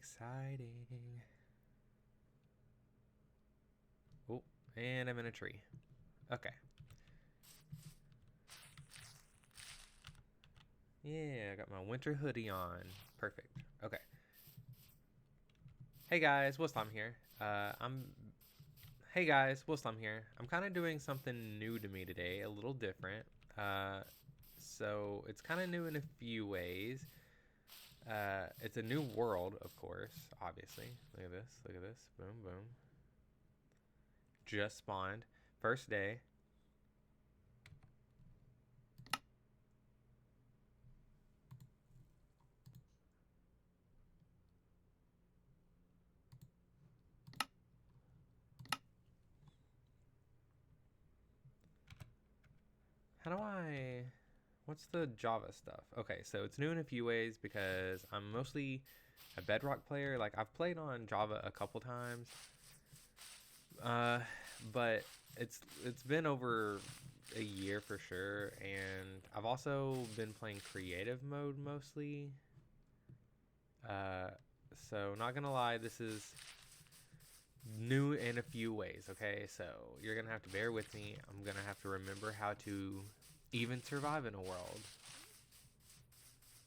exciting. Oh, and I'm in a tree. Okay. Yeah, I got my winter hoodie on. Perfect. Okay. Hey guys, Wislam here. Hey guys, Wislam here. I'm kind of doing something new to me today, a little different. Uh, so it's kind of new in a few ways. It's a new world, of course, obviously. Look at this. Look at this. Boom, boom. Just spawned. First day. How do I... What's the Java stuff? Okay, so it's new in a few ways because I'm mostly a Bedrock player. Like, I've played on Java a couple times. Uh, but it's been over a year for sure, and I've also been playing creative mode mostly. Uh, so not gonna lie, this is new in a few ways. Okay, so you're gonna have to bear with me. I'm gonna have to remember how to even survive in a world,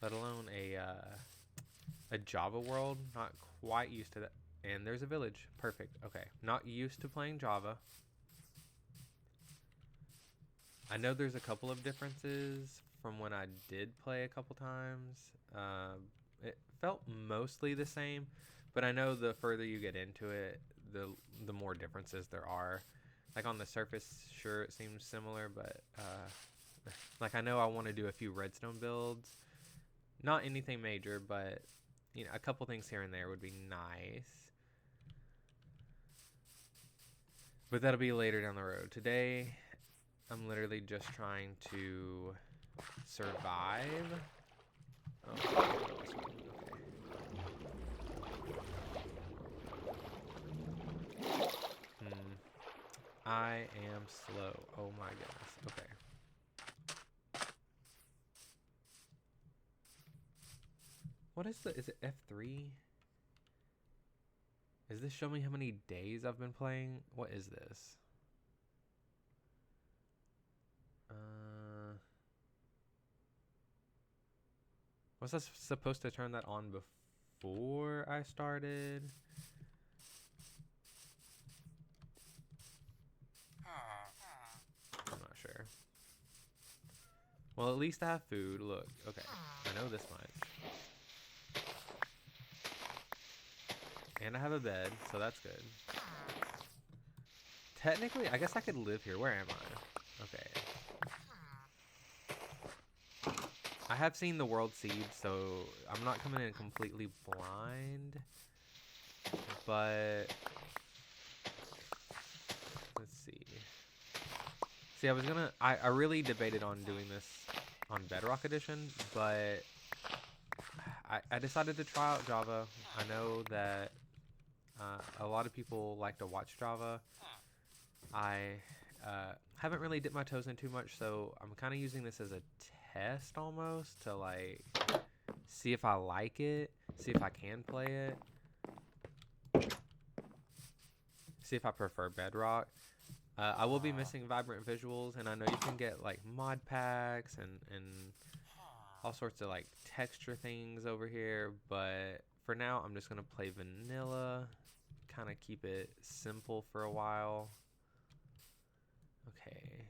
let alone a Java world. Not quite used to that. And there's a village. Perfect. Okay, not used to playing Java. I know there's a couple of differences from when I did play a couple times. It felt mostly the same, but I know the further you get into it, the more differences there are. Like on the surface, sure it seems similar, but like I know I want to do a few redstone builds. Not anything major, but you know, a couple things here and there would be nice. But that'll be later down the road. Today, I'm literally just trying to survive. Oh, this one. Okay. I am slow. Oh my goodness. Okay. What is the? Is it F3? Is this showing me how many days I've been playing? What is this? Was I supposed to turn that on before I started? I'm not sure. Well, at least I have food. Look, okay. I know this much. And I have a bed, so that's good. Technically, I guess I could live here. Where am I? Okay. I have seen the world seed, so I'm not coming in completely blind. But let's see. See, I really debated on doing this on Bedrock Edition, but I decided to try out Java. I know that a lot of people like to watch Java. I haven't really dipped my toes in too much, so I'm kind of using this as a test almost to like see if I like it, see if I can play it, see if I prefer Bedrock. I will be missing vibrant visuals, and I know you can get like mod packs and all sorts of like texture things over here, but for now I'm just gonna play vanilla, kind of keep it simple for a while. Okay.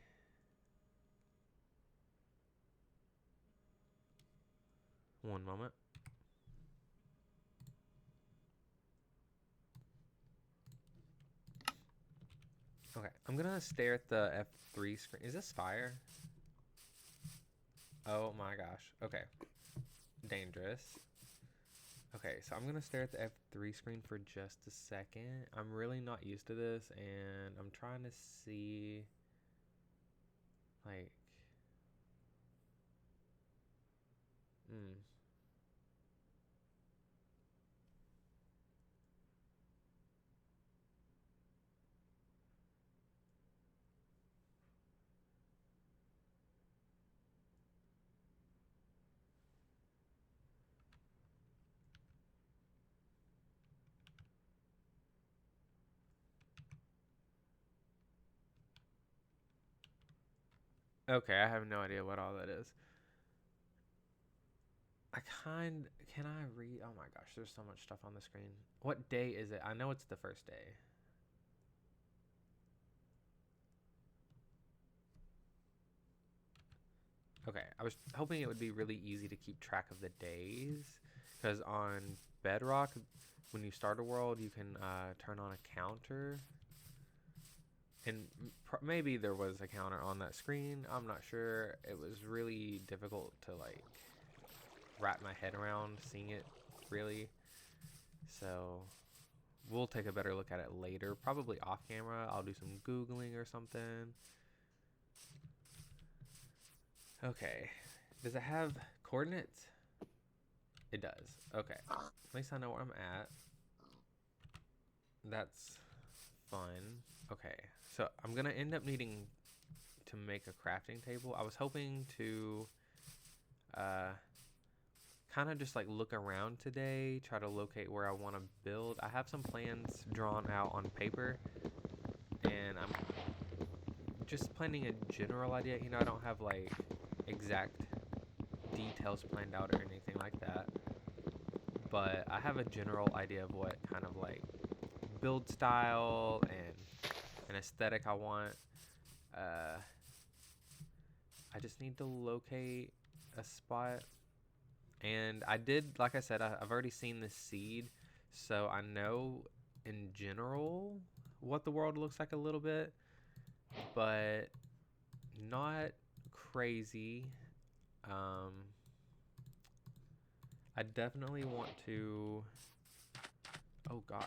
One moment. Okay, I'm gonna stare at the F3 screen. Is this fire? Oh my gosh. Okay. Dangerous. Okay, so I'm gonna stare at the F3 screen for just a second. I'm really not used to this, and I'm trying to see, like, hmm. Okay, I have no idea what all that is. Can I read? Oh my gosh, there's so much stuff on the screen. What day is it? I know it's the first day. Okay, I was hoping it would be really easy to keep track of the days, because on Bedrock, when you start a world, you can turn on a counter, and maybe there was a counter on that screen. I'm not sure. It was really difficult to like wrap my head around seeing it, really. So we'll take a better look at it later, probably off camera. I'll do some Googling or something. Okay. Does it have coordinates? It does. Okay. At least I know where I'm at. That's fun. Okay. So I'm going to end up needing to make a crafting table. I was hoping to kind of just like look around today, try to locate where I want to build. I have some plans drawn out on paper, and I'm just planning a general idea. You know, I don't have like exact details planned out or anything like that, but I have a general idea of what kind of like build style and an aesthetic I want. I just need to locate a spot, and I did, like I said, I've already seen this seed, so I know in general what the world looks like a little bit, but not crazy. um, I definitely want to. Oh gosh.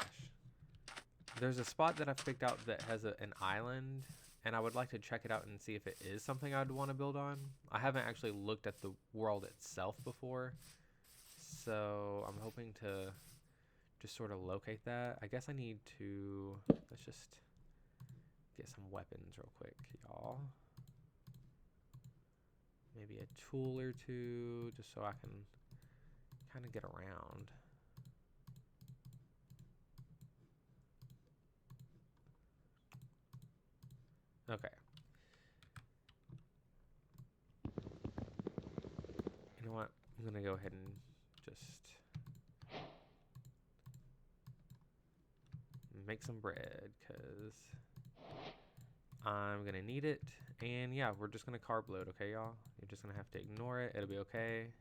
There's a spot that I've picked out that has an island, and I would like to check it out and see if it is something I'd want to build on. I haven't actually looked at the world itself before, so I'm hoping to just sort of locate that. I guess I need to. Let's just get some weapons real quick, y'all. Maybe a tool or two, just so I can kind of get around. Okay. You know what? I'm gonna go ahead and just make some bread, because I'm gonna need it. And yeah, we're just gonna carb load, okay, y'all? You're just gonna have to ignore it. It'll be okay.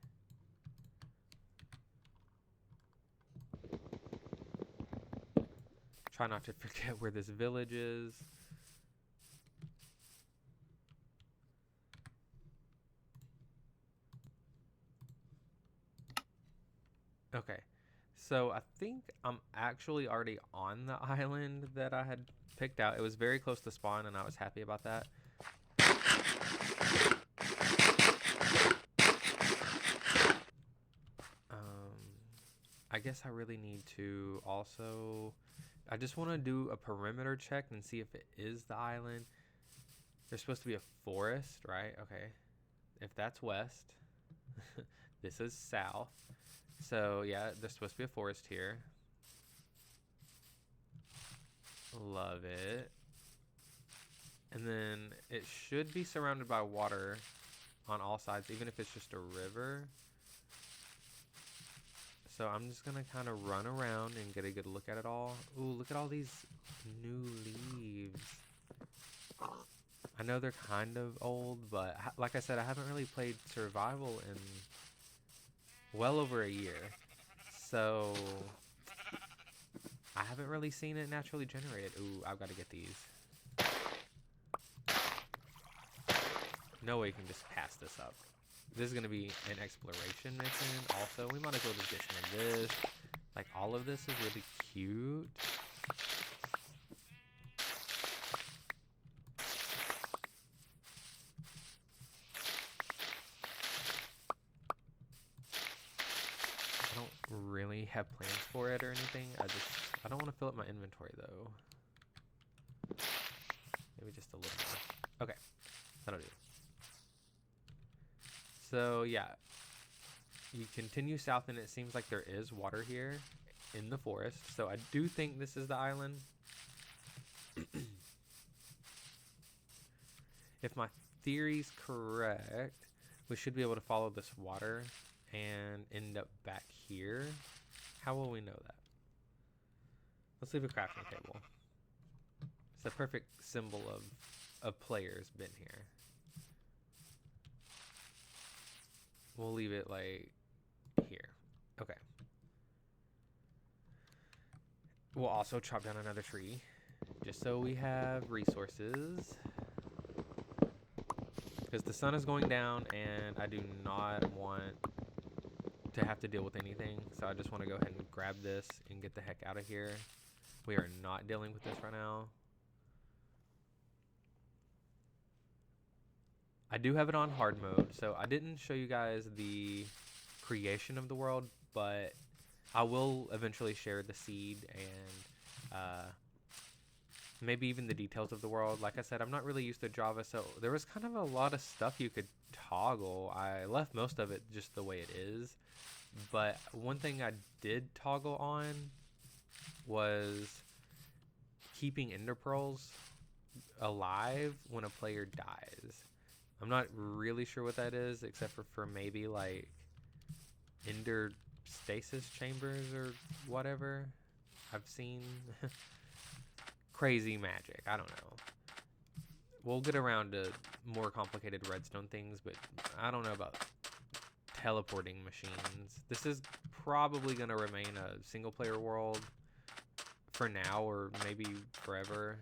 Try not to forget where this village is. Okay. So I think I'm actually already on the island that I had picked out. It was very close to spawn, and I was happy about that. I guess I really need to also. I just want to do a perimeter check and see if it is the island. There's supposed to be a forest, right? Okay. If that's west, this is south. So yeah, there's supposed to be a forest here. Love it. And then it should be surrounded by water on all sides, even if it's just a river. So I'm just gonna kind of run around and get a good look at it all. Ooh, look at all these new leaves. I know they're kind of old, but like I said, I haven't really played survival in well over a year. So I haven't really seen it naturally generated. Ooh, I've got to get these. No way you can just pass this up. This is going to be an exploration mission also. We might as well just get some of this. Like, all of this is really cute. I don't really have plans for it or anything. I don't want to fill up my inventory, though. Maybe just a little more. Okay, that'll do. So, yeah. You continue south, and it seems like there is water here in the forest. So I do think this is the island. If my theory's correct, we should be able to follow this water and end up back here. How will we know that? Let's leave a crafting table. It's a perfect symbol of players been here. We'll leave it like here. Okay. We'll also chop down another tree just so we have resources. Because the sun is going down and I do not want to have to deal with anything. So I just want to go ahead and grab this and get the heck out of here. We are not dealing with this right now. I do have it on hard mode, so I didn't show you guys the creation of the world, but I will eventually share the seed and maybe even the details of the world. Like I said, I'm not really used to Java, so there was kind of a lot of stuff you could toggle. I left most of it just the way it is, but one thing I did toggle on was keeping ender pearls alive when a player dies. I'm not really sure what that is, except for maybe like ender stasis chambers or whatever. I've seen crazy magic. I don't know. We'll get around to more complicated redstone things, but I don't know about teleporting machines. This is probably going to remain a single player world for now, or maybe forever.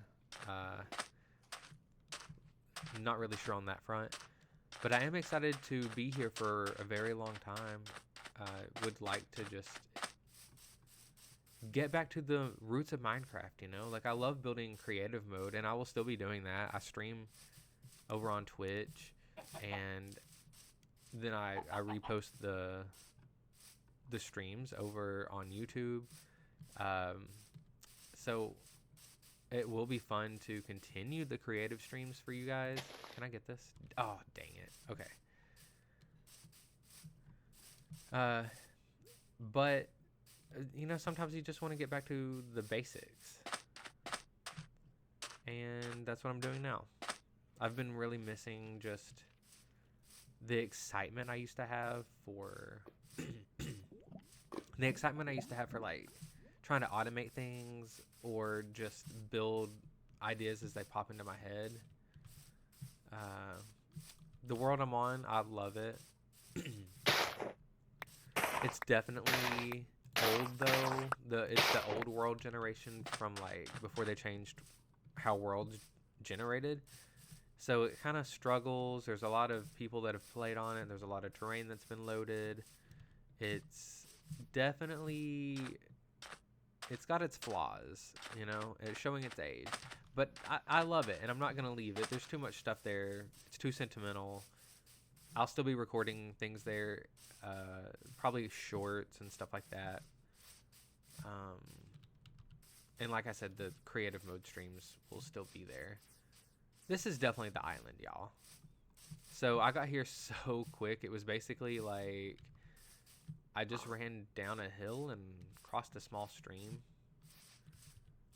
Not really sure on that front, but I am excited to be here for a very long time. Would like to just get back to the roots of Minecraft, you know? Like, I love building creative mode, and I will still be doing that. I stream over on Twitch, and then I repost the streams over on YouTube. So it will be fun to continue the creative streams for you guys. Can I get this? Oh, dang it. Okay. But, you know, sometimes you just want to get back to the basics. And that's what I'm doing now. I've been really missing just the excitement I used to have for... the excitement I used to have for, like, trying to automate things or just build ideas as they pop into my head. The world I'm on, I love it. It's definitely old though. It's the old world generation from like before they changed how worlds generated. So it kind of struggles. There's a lot of people that have played on it. There's a lot of terrain that's been loaded. It's definitely... it's got its flaws, you know, it's showing its age, but I love it, and I'm not going to leave it. There's too much stuff there. It's too sentimental. I'll still be recording things there, probably shorts and stuff like that. And like I said, the creative mode streams will still be there. This is definitely the island, y'all. So I got here so quick. It was basically like I just ran down a hill and crossed a small stream.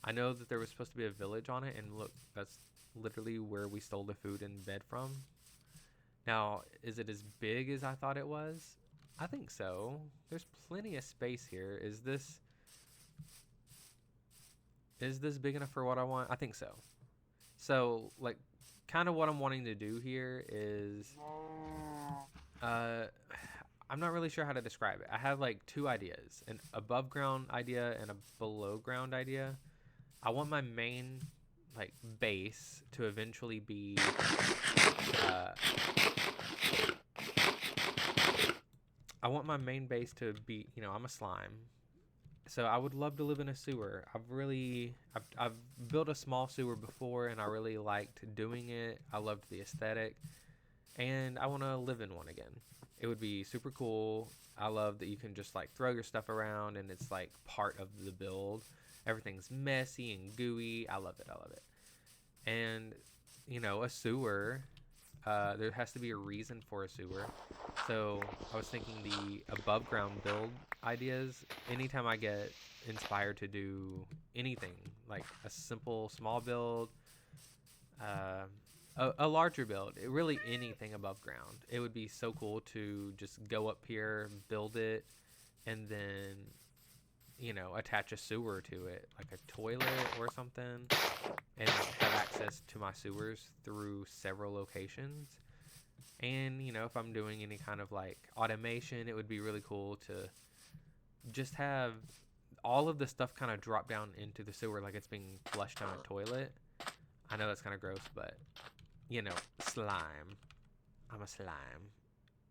I know that there was supposed to be a village on it, and look, that's literally where we stole the food and bed from. Now, is it as big as I thought it was? I think so. There's plenty of space here. Is this big enough for what I want? I think so. So, like, kind of what I'm wanting to do here is I'm not really sure how to describe it. I have like two ideas, an above ground idea and a below ground idea. I want my main like base to eventually be I want my main base to be, you know, I'm a slime. So I would love to live in a sewer. I've built a small sewer before and I really liked doing it. I loved the aesthetic and I want to live in one again. It would be super cool. I love that you can just like throw your stuff around and it's like part of the build. Everything's messy and gooey. I love it. I love it. And, you know, a sewer, there has to be a reason for a sewer. So I was thinking the above ground build ideas. Anytime I get inspired to do anything, like a simple small build, a larger build. Really anything above ground. It would be so cool to just go up here, build it, and then attach a sewer to it, like a toilet or something, and have access to my sewers through several locations. And if I'm doing any kind of like automation, it would be really cool to just have all of the stuff kind of drop down into the sewer like it's being flushed down a toilet. I know that's kind of gross, but slime. I'm a slime.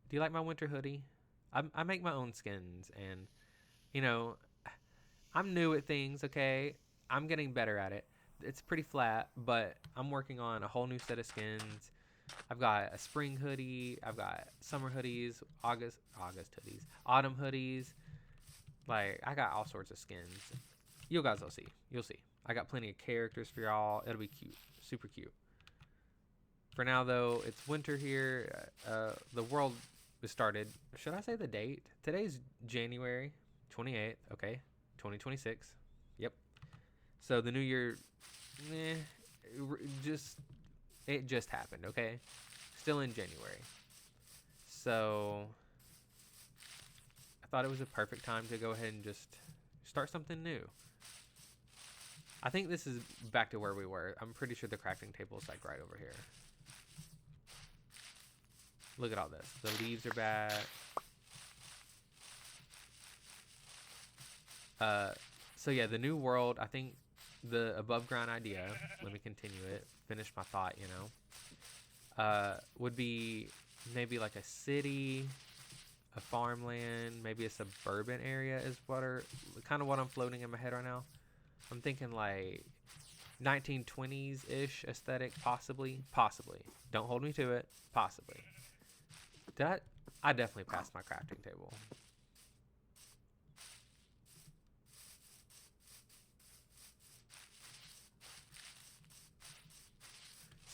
Do you like my winter hoodie? I make my own skins, and you know I'm new at things. Okay, I'm getting better at it. It's pretty flat, but I'm working on a whole new set of skins. I've got a spring hoodie. I've got summer hoodies, August hoodies, autumn hoodies. Like I got all sorts of skins. You guys will see. You'll see. I got plenty of characters for y'all. It'll be cute, super cute. For now, though, it's winter here. The world is started. Should I say the date? Today's January 28th. Okay, 2026. Yep. So the new year, eh, just it just happened. Okay, still in January. So I thought it was a perfect time to go ahead and just start something new. I think this is back to where we were. I'm pretty sure the crafting table is like right over here. Look at all this. The leaves are back. So yeah, the new world, I think the above ground idea, let me continue it, finish my thought, would be maybe like a city, a farmland, maybe a suburban area is kind of what I'm floating in my head right now. I'm thinking like 1920s-ish aesthetic, possibly. Don't hold me to it. Possibly. I definitely passed my crafting table.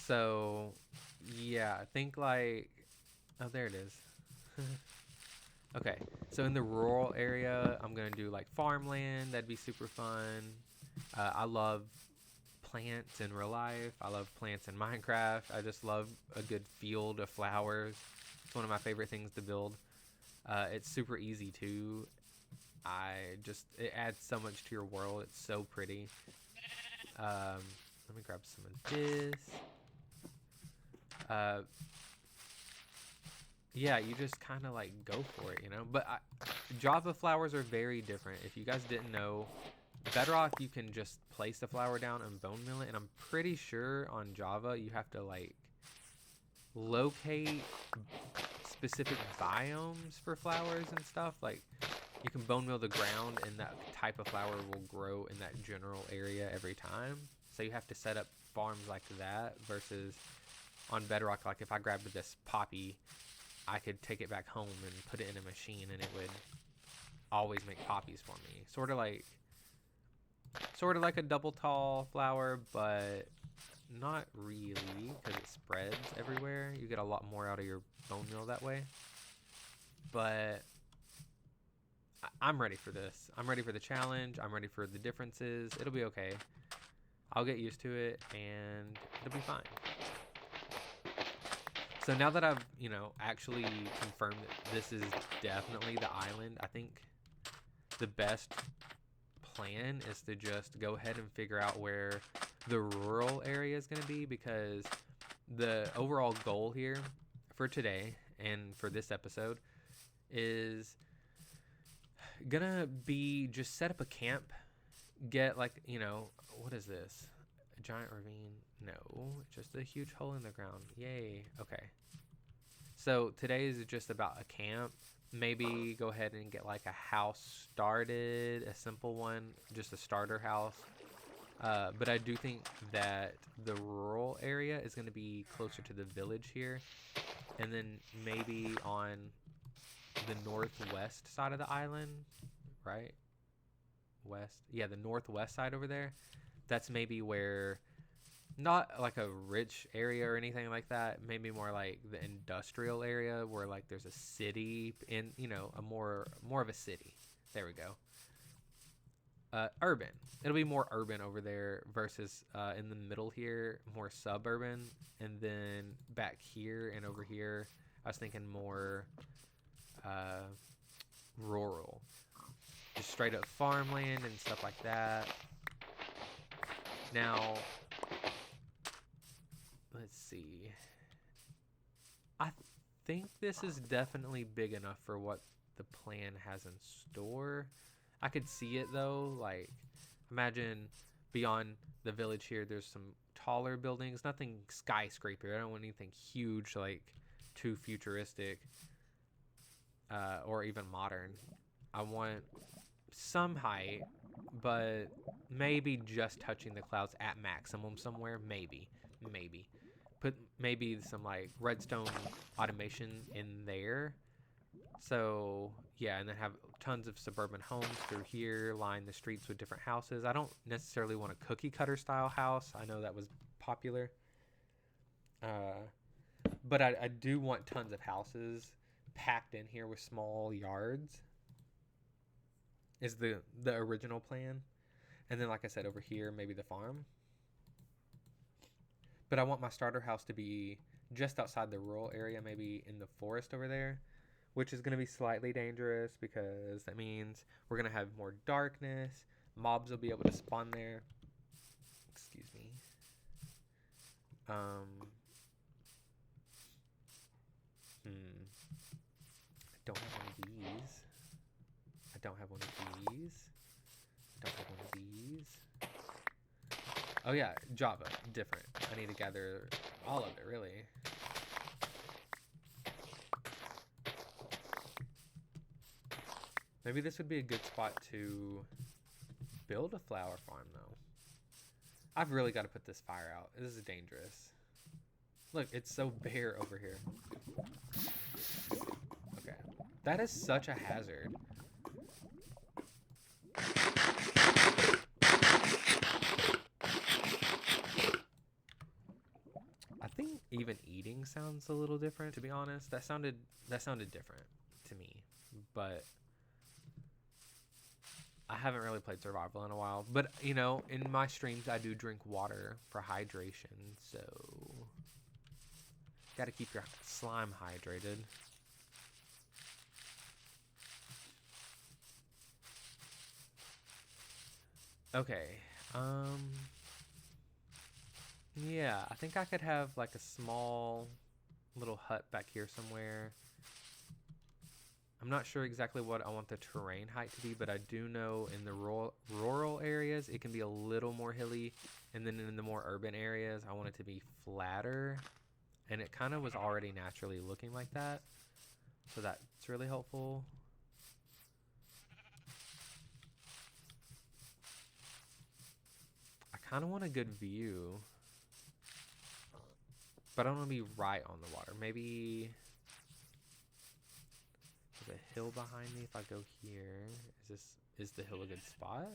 So, yeah, I think like, oh, there it is. Okay, so in the rural area, I'm gonna do like farmland. That'd be super fun. I love plants in real life. I love plants in Minecraft. I just love a good field of flowers. It's one of my favorite things to build. It's super easy too. It adds so much to your world. It's so pretty. Let me grab some of this. Yeah, you just kind of like go for it, But Java flowers are very different. If you guys didn't know, Bedrock, you can just place the flower down and bone mill it. And I'm pretty sure on Java, you have to like locate specific biomes for flowers and stuff. Like you can bone mill the ground and that type of flower will grow in that general area every time. So you have to set up farms like that versus on Bedrock, like if I grabbed this poppy, I could take it back home and put it in a machine and it would always make poppies for me. Sort of like a double tall flower, but not really because it spreads everywhere. You get a lot more out of your bone meal that way. But I'm ready for this. I'm ready for the challenge. I'm ready for the differences. It'll be okay. I'll get used to it and it'll be fine. So now that I've, actually confirmed that this is definitely the island, I think the best plan is to just go ahead and figure out where the rural area is going to be, because the overall goal here for today and for this episode is gonna be just set up a camp, get like, what is this? A giant ravine? No, just a huge hole in the ground. Yay. Okay. So today is just about a camp. Maybe go ahead and get like a house started, a simple one, just a starter house. But I do think that the rural area is going to be closer to the village here. And then maybe on the northwest side of the island, right? West. Yeah, the northwest side over there. That's maybe where, not like a rich area or anything like that, maybe more like the industrial area where like there's a city in, a more of a city. There we go. Urban. It'll be more urban over there versus in the middle here, more suburban, and then back here and over here, I was thinking more uh, rural, just straight up farmland and stuff like that. Now, let's see. I think this is definitely big enough for what the plan has in store. I could see it though. Like, imagine beyond the village here, there's some taller buildings. Nothing skyscraper. I don't want anything huge, like too futuristic or even modern. I want some height, but maybe just touching the clouds at maximum somewhere. Maybe. Put maybe some like redstone automation in there. So yeah, and then have tons of suburban homes through here, line the streets with different houses. I don't necessarily want a cookie cutter style house. I know that was popular, but I do want tons of houses packed in here with small yards. Is the original plan, and then like I said over here, maybe the farm. But I want my starter house to be just outside the rural area, maybe in the forest over there, which is going to be slightly dangerous because that means we're going to have more darkness. Mobs will be able to spawn there. Excuse me. I don't have one of these. I don't have one of these. I don't have one of these. Oh yeah, Java, different. I need to gather all of it, really. Maybe this would be a good spot to build a flower farm, though. I've really got to put this fire out. This is dangerous. Look, it's so bare over here. Okay. That is such a hazard. I think even eating sounds a little different, to be honest. That sounded different to me. But I haven't really played survival in a while. But, you know, in my streams I do drink water for hydration, so gotta keep your slime hydrated. Okay. Yeah, I think I could have like a small little hut back here somewhere. I'm not sure exactly what I want the terrain height to be, but I do know in the rural areas it can be a little more hilly, and then in the more urban areas I want it to be flatter, and it kind of was already naturally looking like that, so that's really helpful. I kind of want a good view, but I don't want to be right on the water. Maybe there's a hill behind me. If I go here, is the hill a good spot?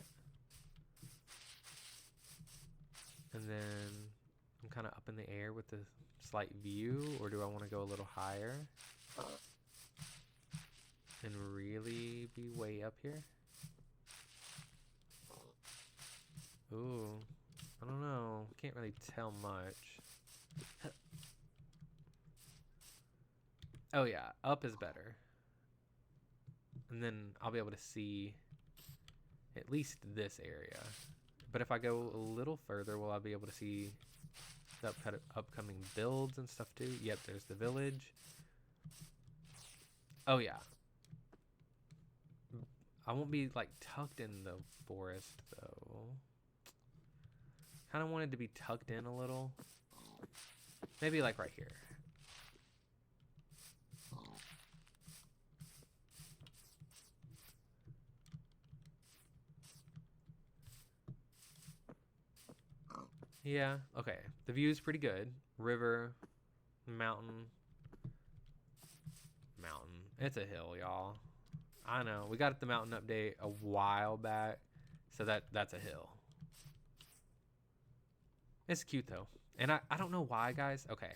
And then I'm kind of up in the air with the slight view, or do I want to go a little higher and really be way up here? Ooh, I don't know. Can't really tell much. Oh yeah, up is better. And then I'll be able to see at least this area. But if I go a little further, will I be able to see the upcoming builds and stuff too? Yep, there's the village. Oh yeah. I won't be like tucked in the forest though. Kind of wanted to be tucked in a little. Maybe like right here. Yeah, okay. The view is pretty good. River, mountain. Mountain. It's a hill, y'all. I know. We got the mountain update a while back, so that's a hill. It's cute though. And I don't know why, guys. Okay,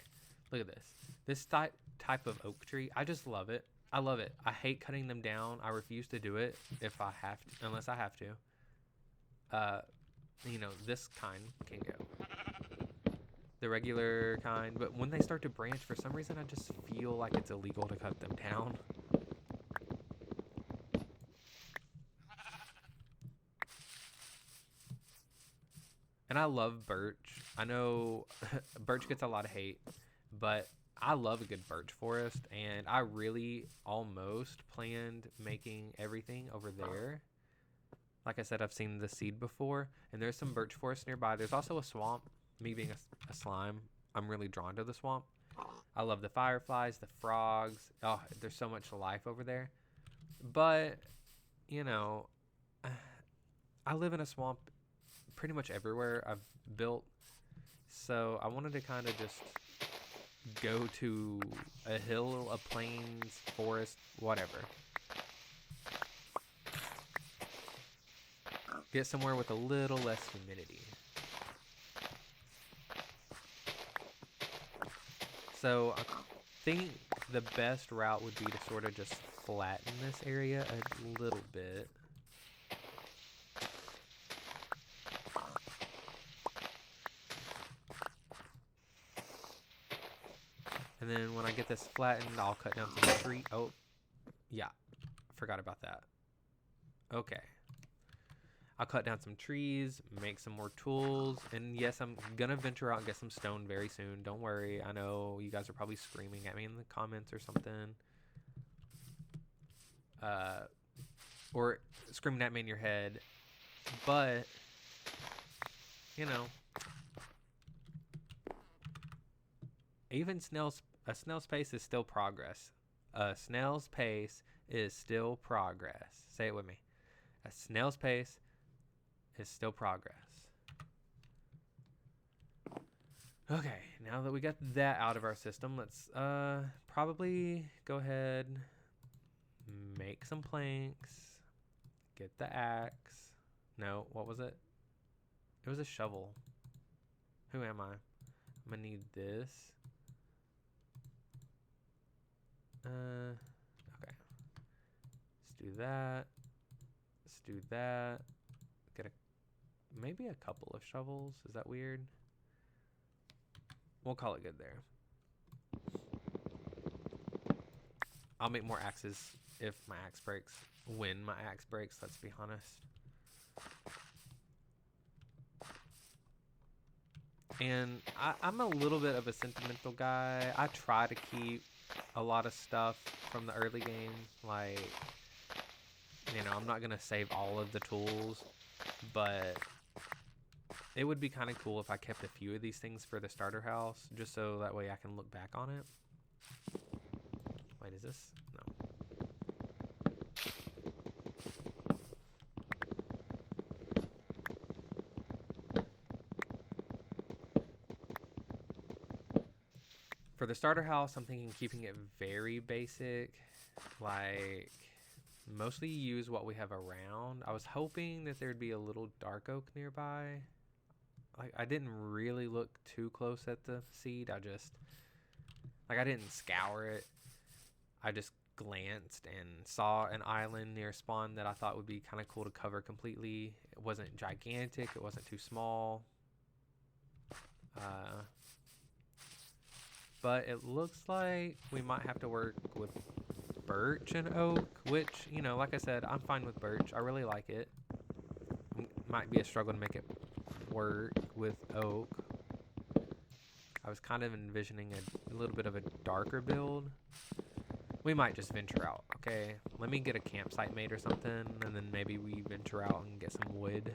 look at this. This type of oak tree, I just love it. I love it. I hate cutting them down. I refuse to do it if I have to, unless I have to. uh, this kind can go. The regular kind, but when they start to branch, for some reason, I just feel like it's illegal to cut them down. And I love birch. I know birch gets a lot of hate, but I love a good birch forest, and I really almost planned making everything over there. Like I said, I've seen the seed before, and there's some birch forest nearby. There's also a swamp. Me being a slime, I'm really drawn to the swamp. I love the fireflies, the frogs. Oh, there's so much life over there. But, you know, I live in a swamp pretty much everywhere I've built. So I wanted to kind of just go to a hill, a plains, forest, whatever. Get somewhere with a little less humidity. So I think the best route would be to sort of just flatten this area a little bit. And then when I get this flattened, I'll cut down some tree. Oh, yeah. Forgot about that. Okay. I'll cut down some trees, make some more tools, and yes, I'm gonna venture out and get some stone very soon. Don't worry. I know you guys are probably screaming at me in the comments or something. Or screaming at me in your head. But, you know, even a snail's pace is still progress. A snail's pace is still progress. Say it with me. A snail's pace is still progress. Okay, now that we got that out of our system, let's probably go ahead, make some planks, get the axe. No, what was it? It was a shovel. Who am I? I'm gonna need this. Okay. Let's do that. Let's do that. Get maybe a couple of shovels. Is that weird? We'll call it good there. I'll make more axes if my axe breaks. When my axe breaks, let's be honest. And I'm a little bit of a sentimental guy. I try to keep a lot of stuff from the early game. Like, I'm not going to save all of the tools, but it would be kind of cool if I kept a few of these things for the starter house, just so that way I can look back on it. Wait, is this? No. For the starter house, I'm thinking keeping it very basic, like mostly use what we have around. I was hoping that there'd be a little dark oak nearby. Like, I didn't really look too close at the seed. I didn't scour it. I just glanced and saw an island near spawn that I thought would be kind of cool to cover completely. It wasn't gigantic. It wasn't too small. But it looks like we might have to work with birch and oak, which, like I said, I'm fine with birch. I really like it. Might be a struggle to make it work with oak. I was kind of envisioning a little bit of a darker build. We might just venture out, okay? Let me get a campsite made or something, and then maybe we venture out and get some wood.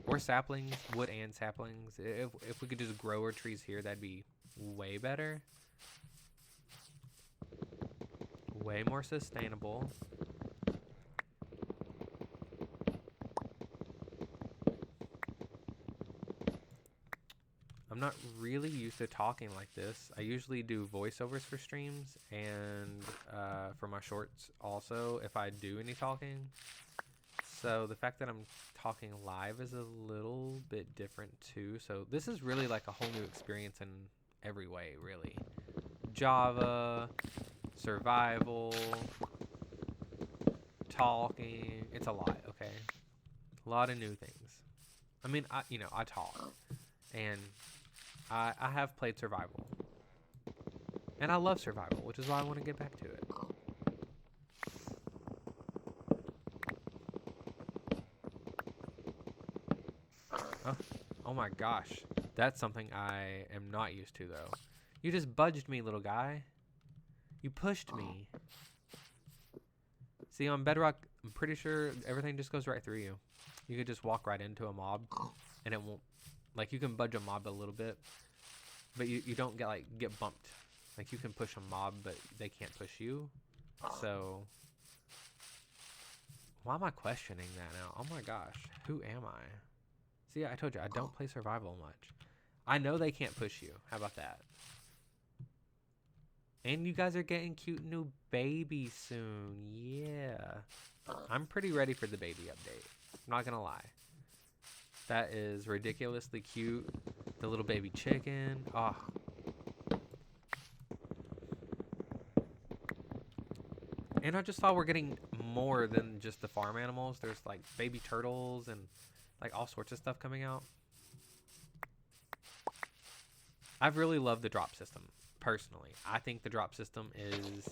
Or saplings, wood and saplings. If we could just grow our trees here, that'd be way better. Way more sustainable. I'm not really used to talking like this. I usually do voiceovers for streams and for my shorts also if I do any talking. So the fact that I'm talking live is a little bit different too. So this is really like a whole new experience in every way, really. Java, survival, talking. It's a lot, okay? A lot of new things. I mean, I talk, and I have played survival, and I love survival, which is why I want to get back to it. Oh, oh my gosh, that's something I am not used to though. You just budged me, little guy. You pushed me. See, on Bedrock, I'm pretty sure everything just goes right through you. You could just walk right into a mob, and it won't. Like, you can budge a mob a little bit, but you don't get bumped. Like, you can push a mob, but they can't push you. So, why am I questioning that now? Oh my gosh, who am I? See, I told you, I don't play survival much. I know they can't push you. How about that? And you guys are getting cute new babies soon. Yeah. I'm pretty ready for the baby update. I'm not gonna lie. That is ridiculously cute. The little baby chicken. Oh. And I just saw we're getting more than just the farm animals. There's like baby turtles and like all sorts of stuff coming out. I've really loved the drop system, personally. I think the drop system is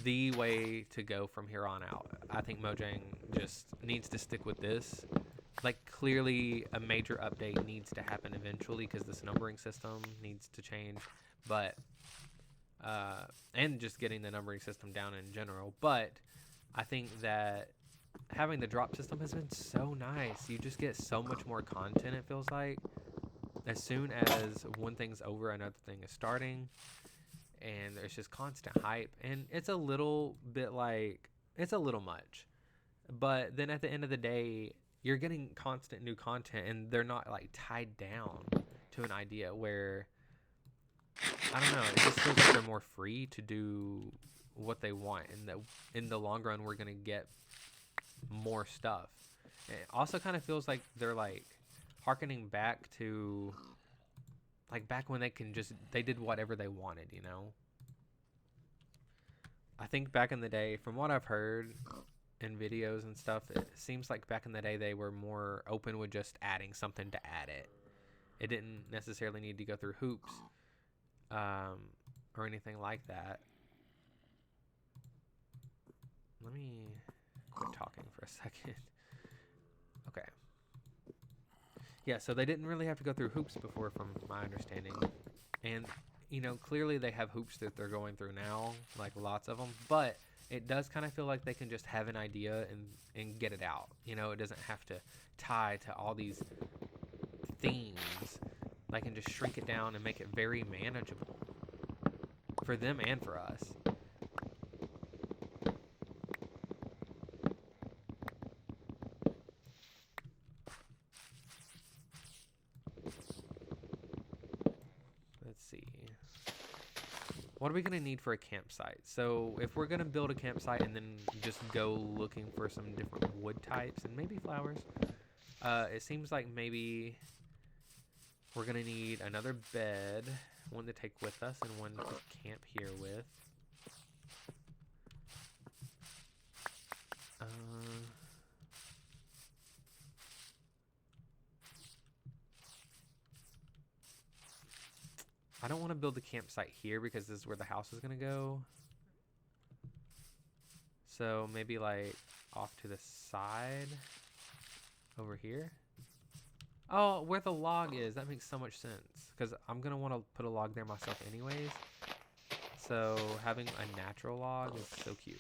the way to go from here on out. I think Mojang just needs to stick with this. Like, clearly a major update needs to happen eventually because this numbering system needs to change. But, and just getting the numbering system down in general. But I think that having the drop system has been so nice. You just get so much more content, it feels like. As soon as one thing's over, another thing is starting. And there's just constant hype. And it's a little bit like, it's a little much. But then at the end of the day, you're getting constant new content, and they're not like tied down to an idea where, I don't know, it just feels like they're more free to do what they want. And in the long run, we're going to get more stuff. It also kind of feels like they're like harkening back to like back when they did whatever they wanted, you know? I think back in the day, from what I've heard in videos and stuff, it seems like back in the day they were more open with just adding something to add it. It didn't necessarily need to go through hoops or anything like that. Let me quit talking for a second. Okay. Yeah, so they didn't really have to go through hoops before, from my understanding. And, you know, clearly they have hoops that they're going through now, like lots of them. But it does kind of feel like they can just have an idea and get it out. You know, it doesn't have to tie to all these themes. They can just shrink it down and make it very manageable for them and for us. Let's see. What are we going to need for a campsite? So if we're going to build a campsite and then just go looking for some different wood types and maybe flowers, it seems like maybe we're going to need another bed, one to take with us and one to camp here with. I don't want to build the campsite here because this is where the house is going to go. So maybe like off to the side over here. Oh, where the log is. That makes so much sense because I'm going to want to put a log there myself anyways. So having a natural log is so cute.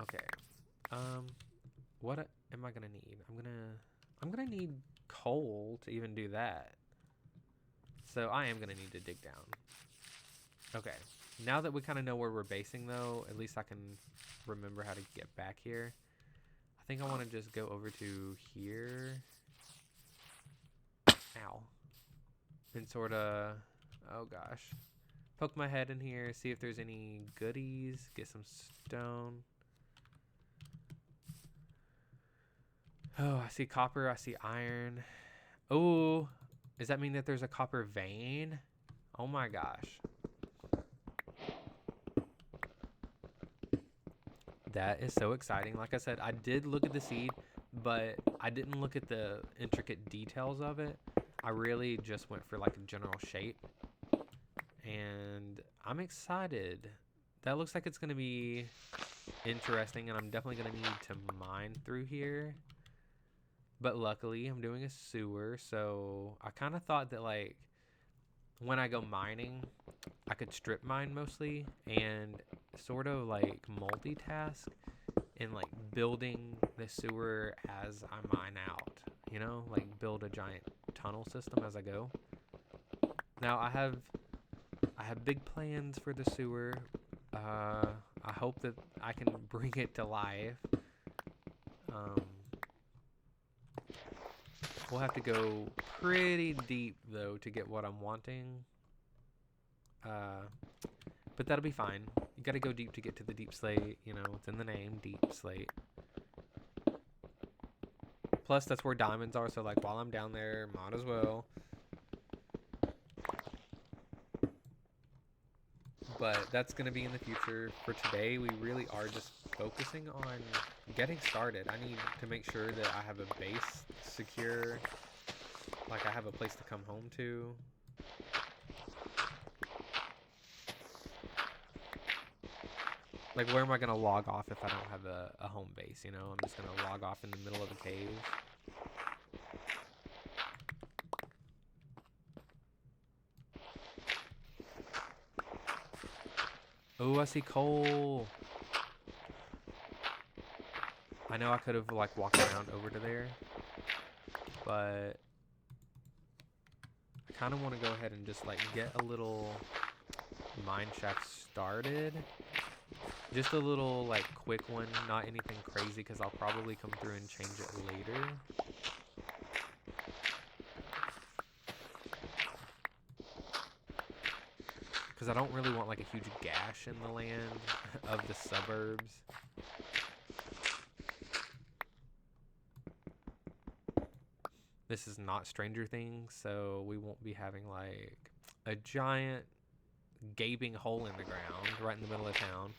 Okay. What am I gonna need? I'm gonna need coal to even do that. So I am gonna need to dig down. Okay. Now that we kind of know where we're basing, though, at least I can remember how to get back here. I think I want to just go over to here. Ow. And sort of, oh gosh, poke my head in here, see if there's any goodies, get some stone. Oh, I see copper, I see iron. Oh, does that mean that there's a copper vein? Oh my gosh. That is so exciting. Like I said, I did look at the seed, but I didn't look at the intricate details of it. I really just went for like a general shape. And I'm excited. That looks like it's going to be interesting, and I'm definitely going to need to mine through here. But luckily, I'm doing a sewer, so I kind of thought that, like, when I go mining, I could strip mine mostly and sort of, like, multitask in, like, building the sewer as I mine out. You know? Like, build a giant tunnel system as I go. Now, I have big plans for the sewer. I hope that I can bring it to life. We'll have to go pretty deep, though, to get what I'm wanting. But that'll be fine. You gotta go deep to get to the deep slate. You know, it's in the name, deep slate. Plus, that's where diamonds are, so, like, while I'm down there, might as well. But that's going to be in the future. For today, we really are just focusing on getting started. I need to make sure that I have a base secure, like I have a place to come home to. Like, where am I going to log off if I don't have a home base, you know? I'm just going to log off in the middle of a cave. Oh, I see coal. I know I could have, like, walked around over to there, but I kind of want to go ahead and just, like, get a little mine shaft started. Just a little, like, quick one, not anything crazy, because I'll probably come through and change it later. Because I don't really want, like, a huge gash in the land of the suburbs. This is not Stranger Things, so we won't be having, like, a giant gaping hole in the ground right in the middle of town.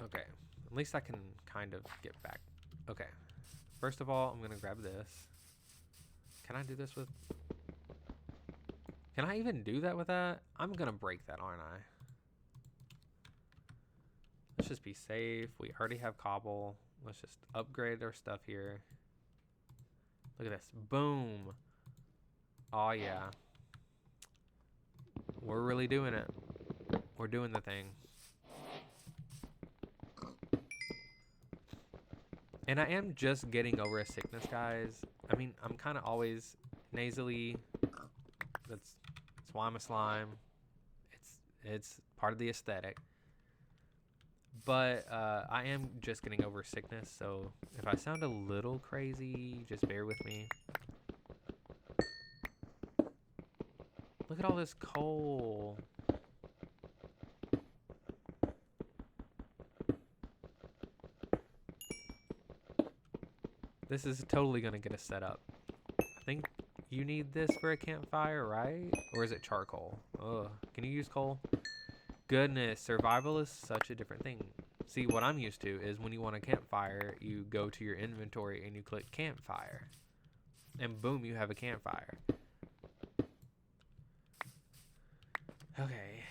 Okay, at least I can kind of get back. Okay, first of all, I'm gonna grab this. Can I do this with... Can I even do that with that? I'm gonna break that, aren't I? Let's just be safe. We already have cobble. Let's just upgrade our stuff here. Look at this. Boom. Oh, yeah. We're really doing it. We're doing the thing. And I am just getting over a sickness, guys. I mean, I'm kind of always nasally. That's why I'm a slime. It's part of the aesthetic. But I am just getting over sickness, so if I sound a little crazy, just bear with me. Look at all this coal. This is totally going to get us set up. I think you need this for a campfire, right? Or is it charcoal? Ugh. Can you use coal? Goodness, survival is such a different thing. See, what I'm used to is when you want a campfire, you go to your inventory and you click campfire. And boom, you have a campfire. Okay.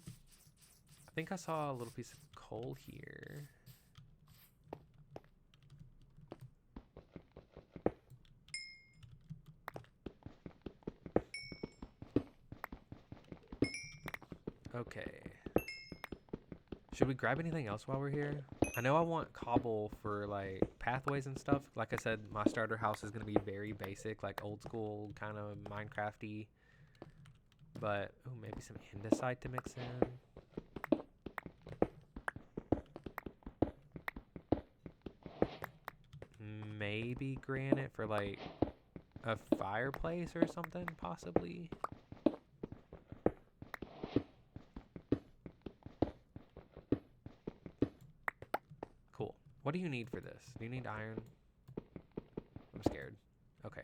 I think I saw a little piece of coal here. Okay. Should we grab anything else while we're here? I know I want cobble for, like, pathways and stuff. Like I said, my starter house is going to be very basic, like old school, kind of Minecraft-y. But, oh, maybe some andesite to mix in. Maybe granite for, like, a fireplace or something, possibly. Cool. What do you need for this? Do you need iron? I'm scared. Okay.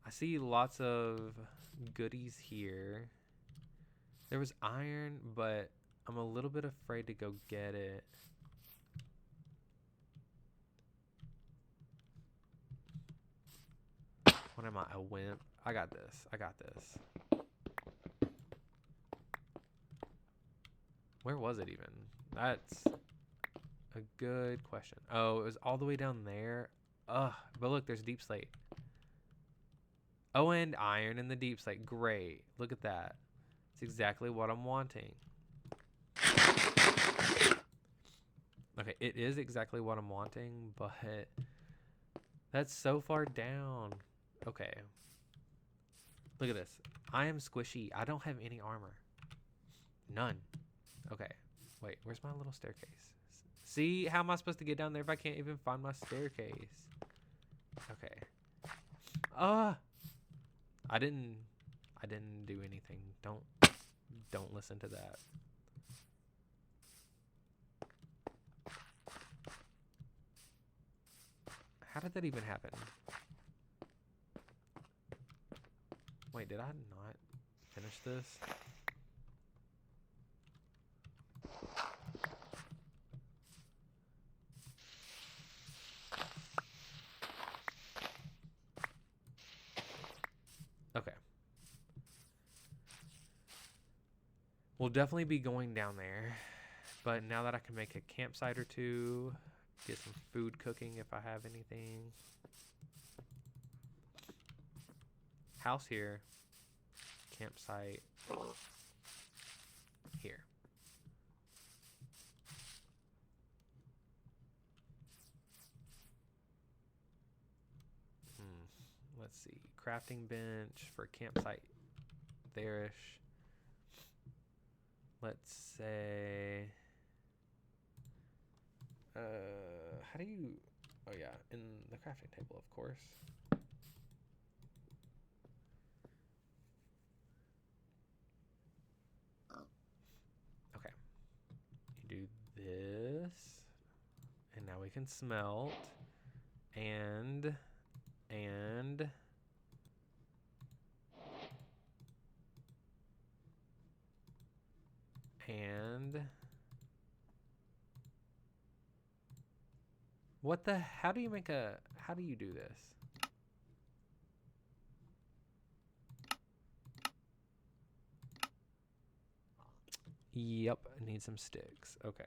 I see lots of goodies here. There was iron, but I'm a little bit afraid to go get it. What am I, a wimp? I got this. I got this. Where was it even? That's a good question. Oh, it was all the way down there. Ugh, but look, there's deep slate. Oh, and iron in the deep slate. Great. Look at that. It's exactly what I'm wanting. Okay, it is exactly what I'm wanting, but that's so far down. Okay. Look at this. I am squishy. I don't have any armor. None. Okay. Wait, where's my little staircase? See, how am I supposed to get down there if I can't even find my staircase? Okay. I didn't do anything. Don't listen to that. How did that even happen? Wait, did I not finish this? Okay. We'll definitely be going down there. But now that I can make a campsite or two, get some food cooking if I have anything. House here. Campsite here. Let's see. Crafting bench for campsite there-ish. Let's say... how do you... Oh yeah, in the crafting table, of course. Okay. You do this. And now we can smelt. And... What the... How do you make a... How do you do this? Yep, I need some sticks. Okay.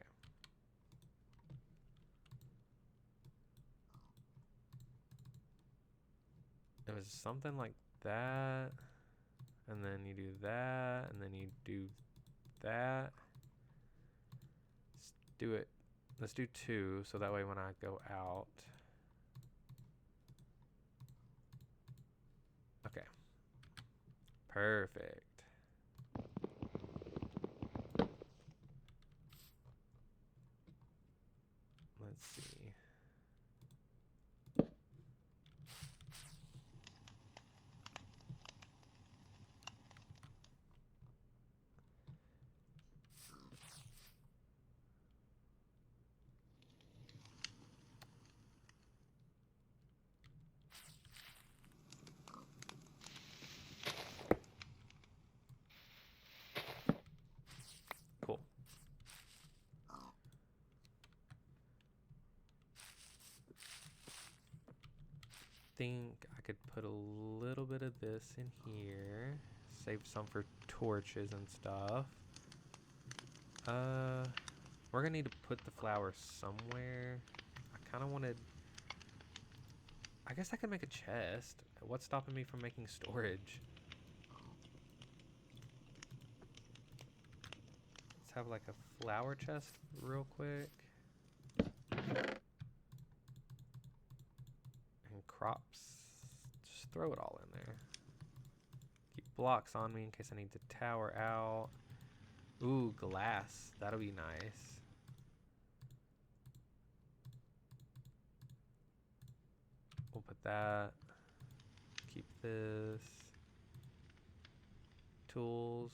It was something like that. And then you do that. And then you do that. Let's do it. Let's do 2. So that way when I go out. Okay. Perfect. Let's see. Cool. Think I could put a little bit of this in here. Save some for torches and stuff. We're gonna need to put the flour somewhere. I kind of wanted... I guess I could make a chest. What's stopping me from making storage? Let's have like a flour chest real quick. And crops. Just throw it all in there. Keep blocks on me in case I need to tower out. Ooh, glass. That'll be nice. We'll put that. Keep this. Tools.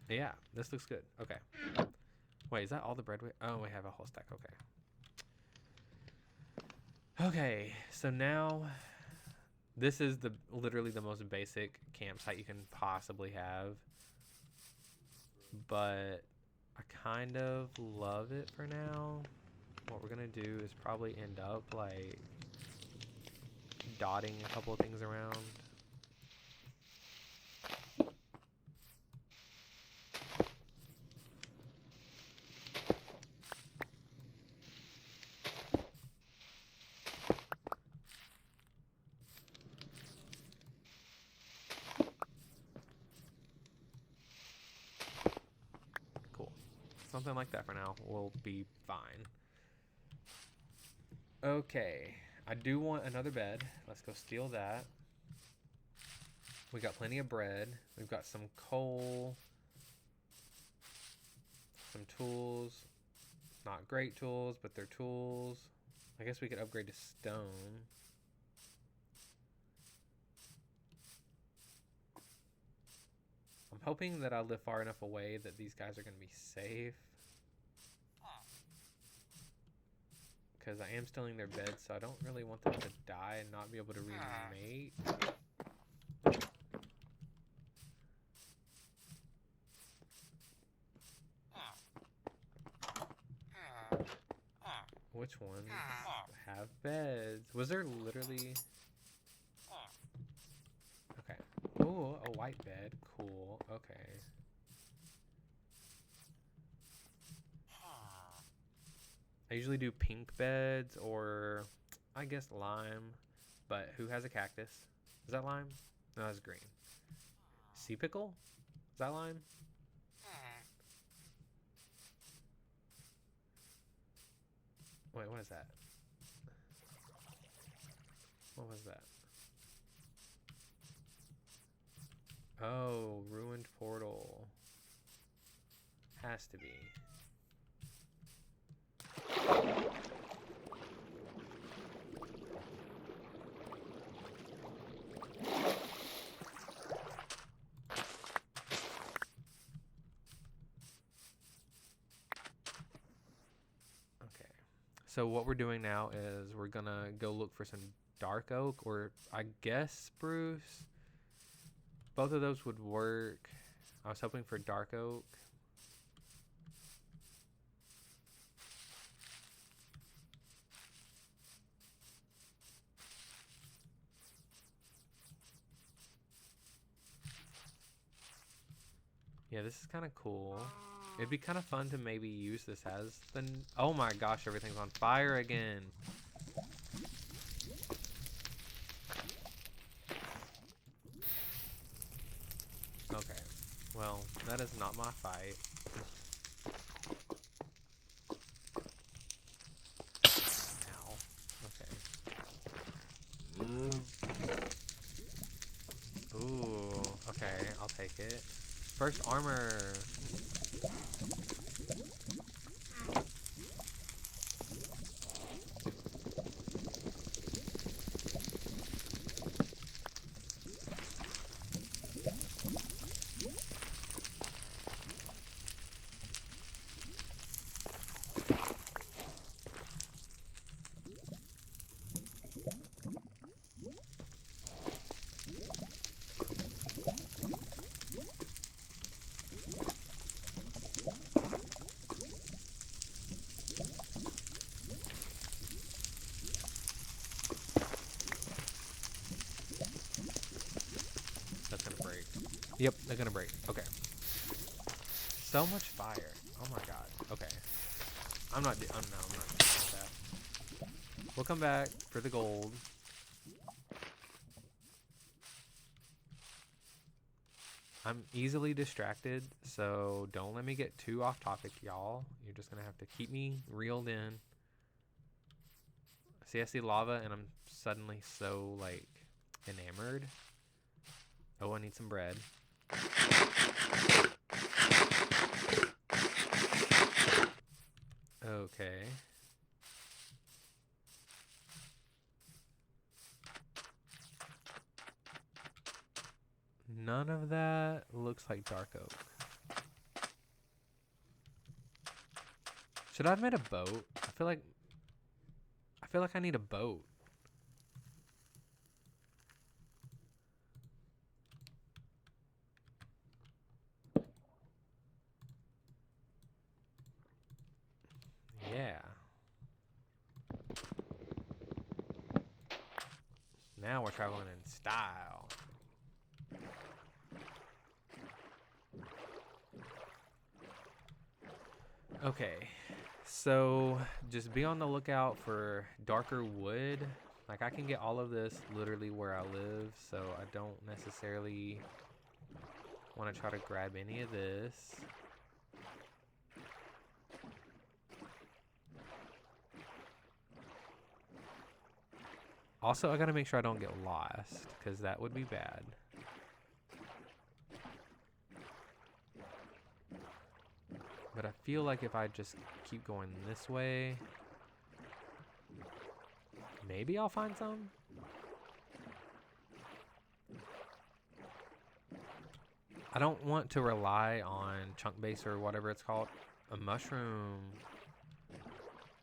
Yeah, this looks good. Okay. Wait, is that all the bread oh, we have a whole stack. Okay. Okay, so now this is literally the most basic campsite you can possibly have. But I kind of love it for now. What we're gonna do is probably end up like dotting a couple of things around. Cool. Something like that for now will be fine. Okay. I do want another bed. Let's go steal that. We got plenty of bread. We've got some coal. Some tools. Not great tools, but they're tools. I guess we could upgrade to stone. I'm hoping that I live far enough away that these guys are going to be safe. Because I am stealing their beds, so I don't really want them to die and not be able to remate. Which ones have beds? Was there literally... Okay. Oh, a white bed. Cool. Okay. I usually do pink beds or I guess lime. But who has a cactus? Is that lime? No, that's green. Sea pickle? Is that lime? Wait, what is that? What was that? Oh, ruined portal. Has to be. Okay. So what we're doing now is we're gonna go look for some dark oak or I guess spruce. Both of those would work. I was hoping for dark oak. Yeah, this is kind of cool. It'd be kind of fun to maybe use this as the... Oh my gosh, everything's on fire again. Okay, well, that is not my fight. Ow. Okay. Ooh, okay, I'll take it. First armor. That's gonna break. Yep, they're gonna break. Okay. So much fire. Oh my god. Okay. I'm not doing that. We'll come back for the gold. I'm easily distracted, so don't let me get too off topic, y'all. You're just gonna have to keep me reeled in. See, I see lava, and I'm suddenly so, like, enamored. Oh, I need some bread. Okay. None of that looks like dark oak. Should I have made a boat? I feel like I need a boat. Yeah. Now we're traveling in style. Okay. So just be on the lookout for darker wood. Like I can get all of this literally where I live, so I don't necessarily want to try to grab any of this. Also, I gotta make sure I don't get lost, because that would be bad. But I feel like if I just keep going this way, maybe I'll find some? I don't want to rely on chunk base or whatever it's called. A mushroom.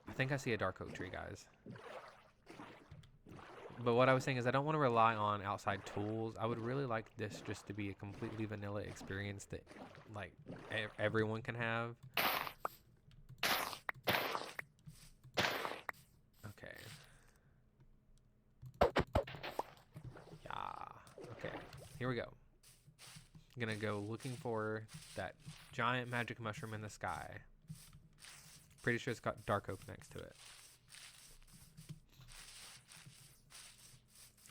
I think I see a dark oak tree, guys. But what I was saying is I don't want to rely on outside tools. I would really like this just to be a completely vanilla experience that like everyone can have. Okay. Yeah. Okay. Here we go. I'm gonna go looking for that giant magic mushroom in the sky. Pretty sure it's got dark oak next to it.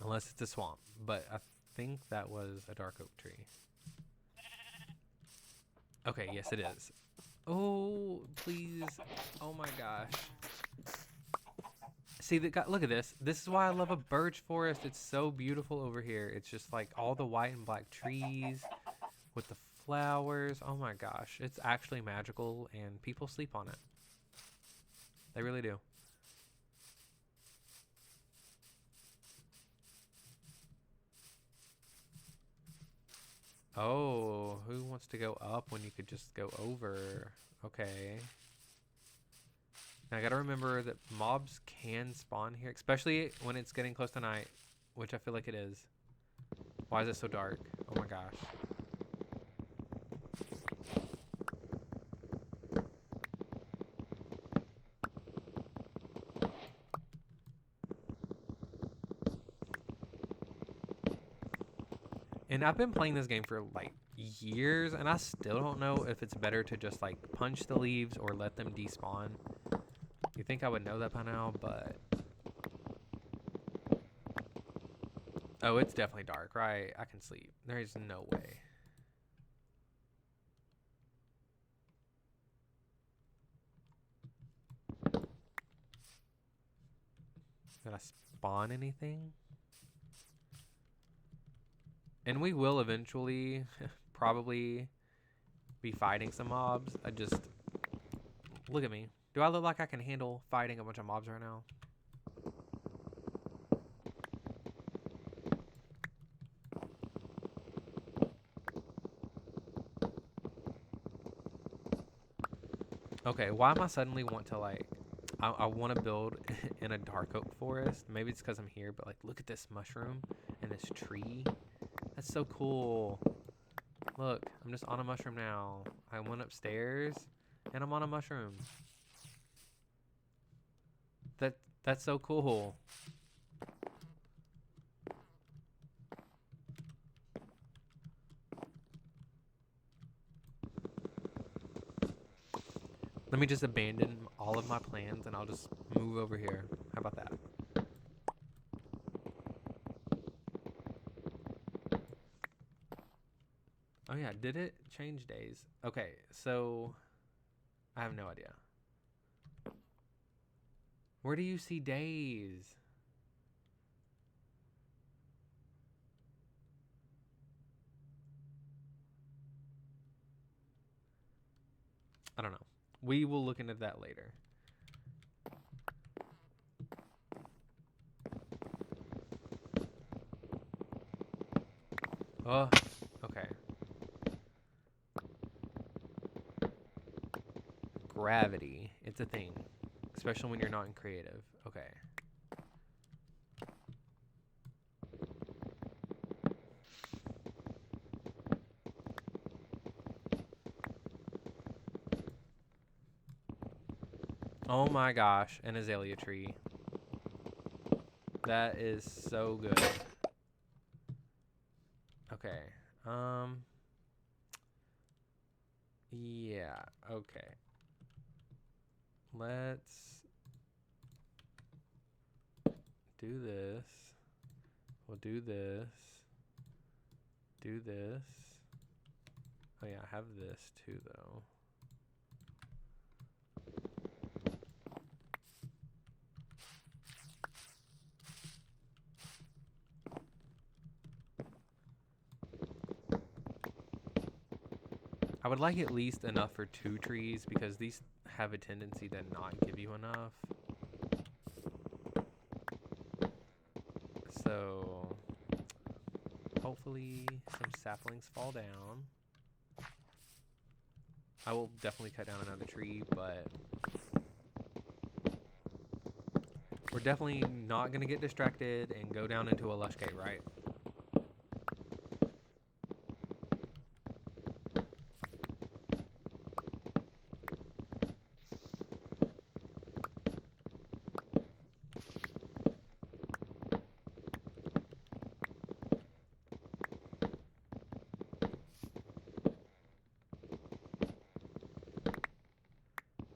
Unless it's a swamp, but I think that was a dark oak tree. Okay, yes it is. Oh, please. Oh my gosh. See, look at this. This is why I love a birch forest. It's so beautiful over here. It's just like all the white and black trees with the flowers. Oh my gosh. It's actually magical and people sleep on it. They really do. Oh, who wants to go up when you could just go over? Okay. Now I gotta remember that mobs can spawn here, especially when it's getting close to night, which I feel like it is. Why is it so dark? Oh my gosh. And I've been playing this game for like years, and I still don't know if it's better to just like punch the leaves or let them despawn. You think I would know that by now, but... Oh, it's definitely dark, right? I can sleep. There is no way. Did I spawn anything? And we will eventually probably be fighting some mobs. I just... Look at me. Do I look like I can handle fighting a bunch of mobs right now? Okay, why am I suddenly want to like... I want to build in a dark oak forest. Maybe it's because I'm here, but like look at this mushroom and this tree. That's so cool. Look, I'm just on a mushroom now. I went upstairs and I'm on a mushroom. That's so cool. Let me just abandon all of my plans and I'll just move over here. How about that? Oh yeah, did it change days? Okay, so I have no idea. Where do you see days? I don't know. We will look into that later. Oh, okay. gravity. It's a thing. Especially when you're not in creative. Okay. Oh my gosh, an azalea tree. That is so good. Okay. Yeah, okay. Let's do this. We'll do this. Do this. Oh yeah, I have this too though. I would like at least enough for 2 trees because these have a tendency to not give you enough. So hopefully some saplings fall down. I will definitely cut down another tree, but we're definitely not going to get distracted and go down into a lush gate, right?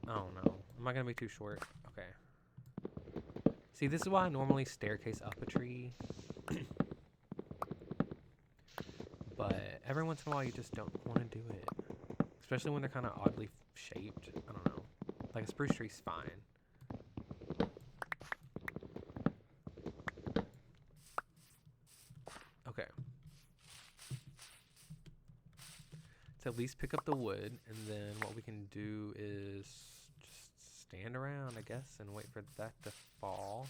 Oh no. Am I going to be too short? Okay. See, this is why I normally staircase up a tree. But every once in a while you just don't want to do it. Especially when they're kind of oddly shaped. I don't know. Like a spruce tree's fine. Okay. Let's at least pick up the wood. And then what we can do is just stand around, I guess, and wait for that to fall.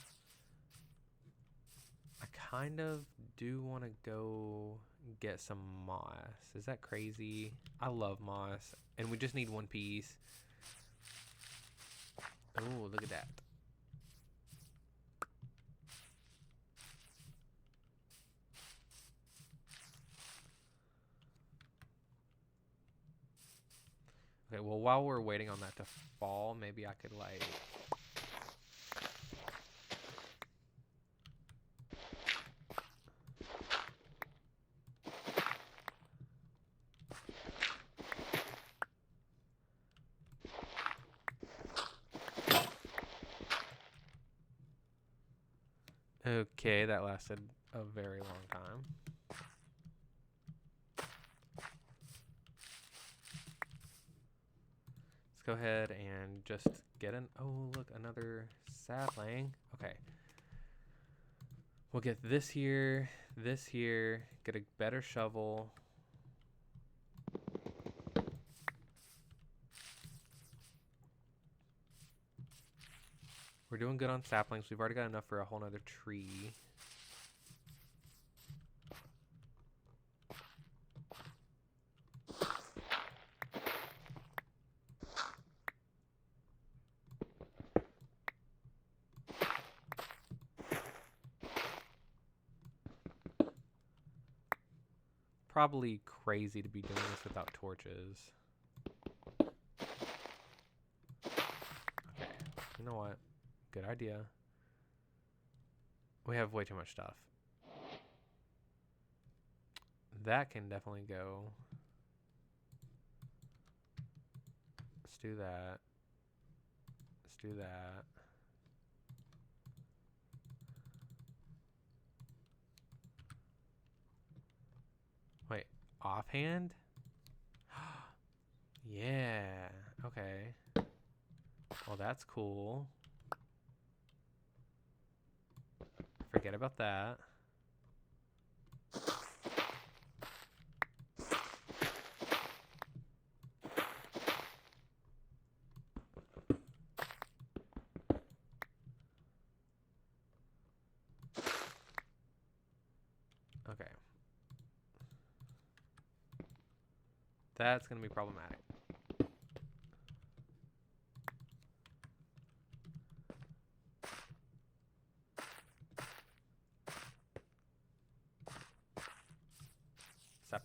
I kind of do want to go get some moss. Is that crazy? I love moss. And we just need 1 piece. Oh, look at that. Okay, well, while we're waiting on that to fall, maybe I could, like... Okay, that lasted a very long time. Let's go ahead and just get an... Oh, look, another sapling. Okay. We'll get this here, get a better shovel. We're doing good on saplings. We've already got enough for a whole nother tree. Probably crazy to be doing this without torches. Okay, you know what? Good idea. We have way too much stuff. That can definitely go. Let's do that. Let's do that. Wait, offhand? Yeah, okay. Well, that's cool. Forget about that. Okay. That's going to be problematic.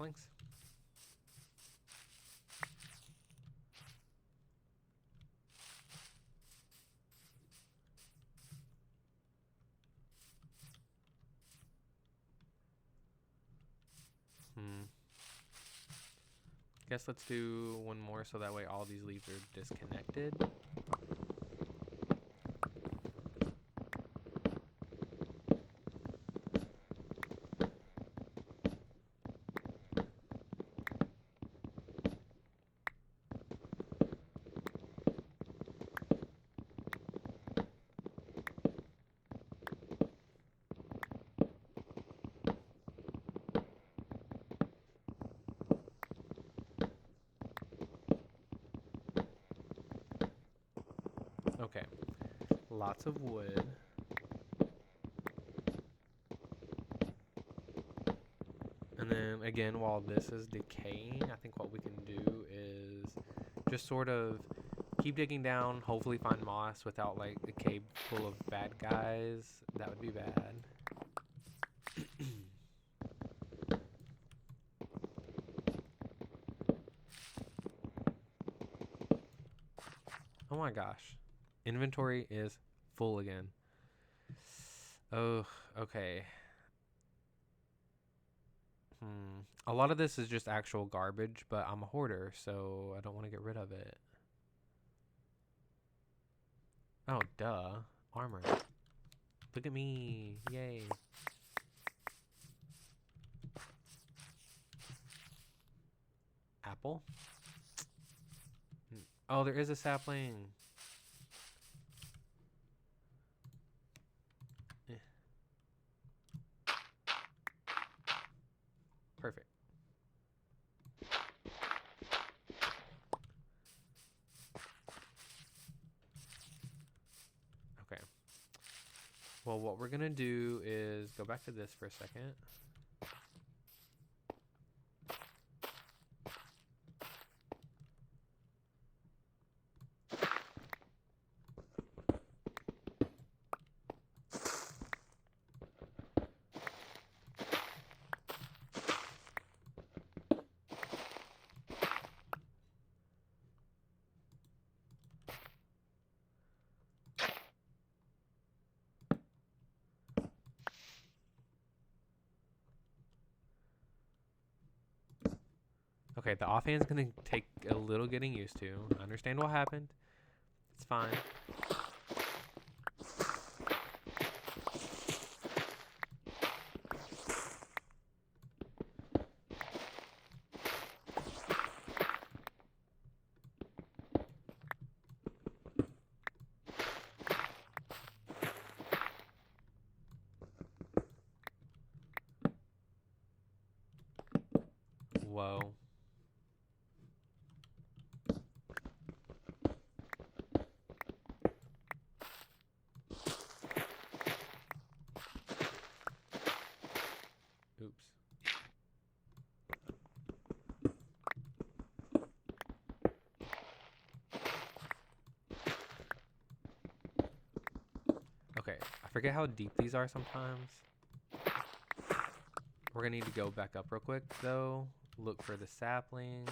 saplings? Guess let's do one more so that way all these leaves are disconnected. Okay, lots of wood. And then again, while this is decaying, I think what we can do is just sort of keep digging down, hopefully find moss without like a cave full of bad guys. That would be bad. Oh my gosh. Inventory is full again. Oh, okay. A lot of this is just actual garbage, but I'm a hoarder, so I don't want to get rid of it. Oh, duh. Armor. Look at me. Yay. Apple? Oh, there is a sapling. Perfect. Okay. Well, what we're going to do is go back to this for a second. Okay, the offhand's gonna take a little getting used to. I understand what happened. It's fine. Whoa. Oops. Okay, I forget how deep these are sometimes. We're gonna need to go back up real quick though. Look for the saplings.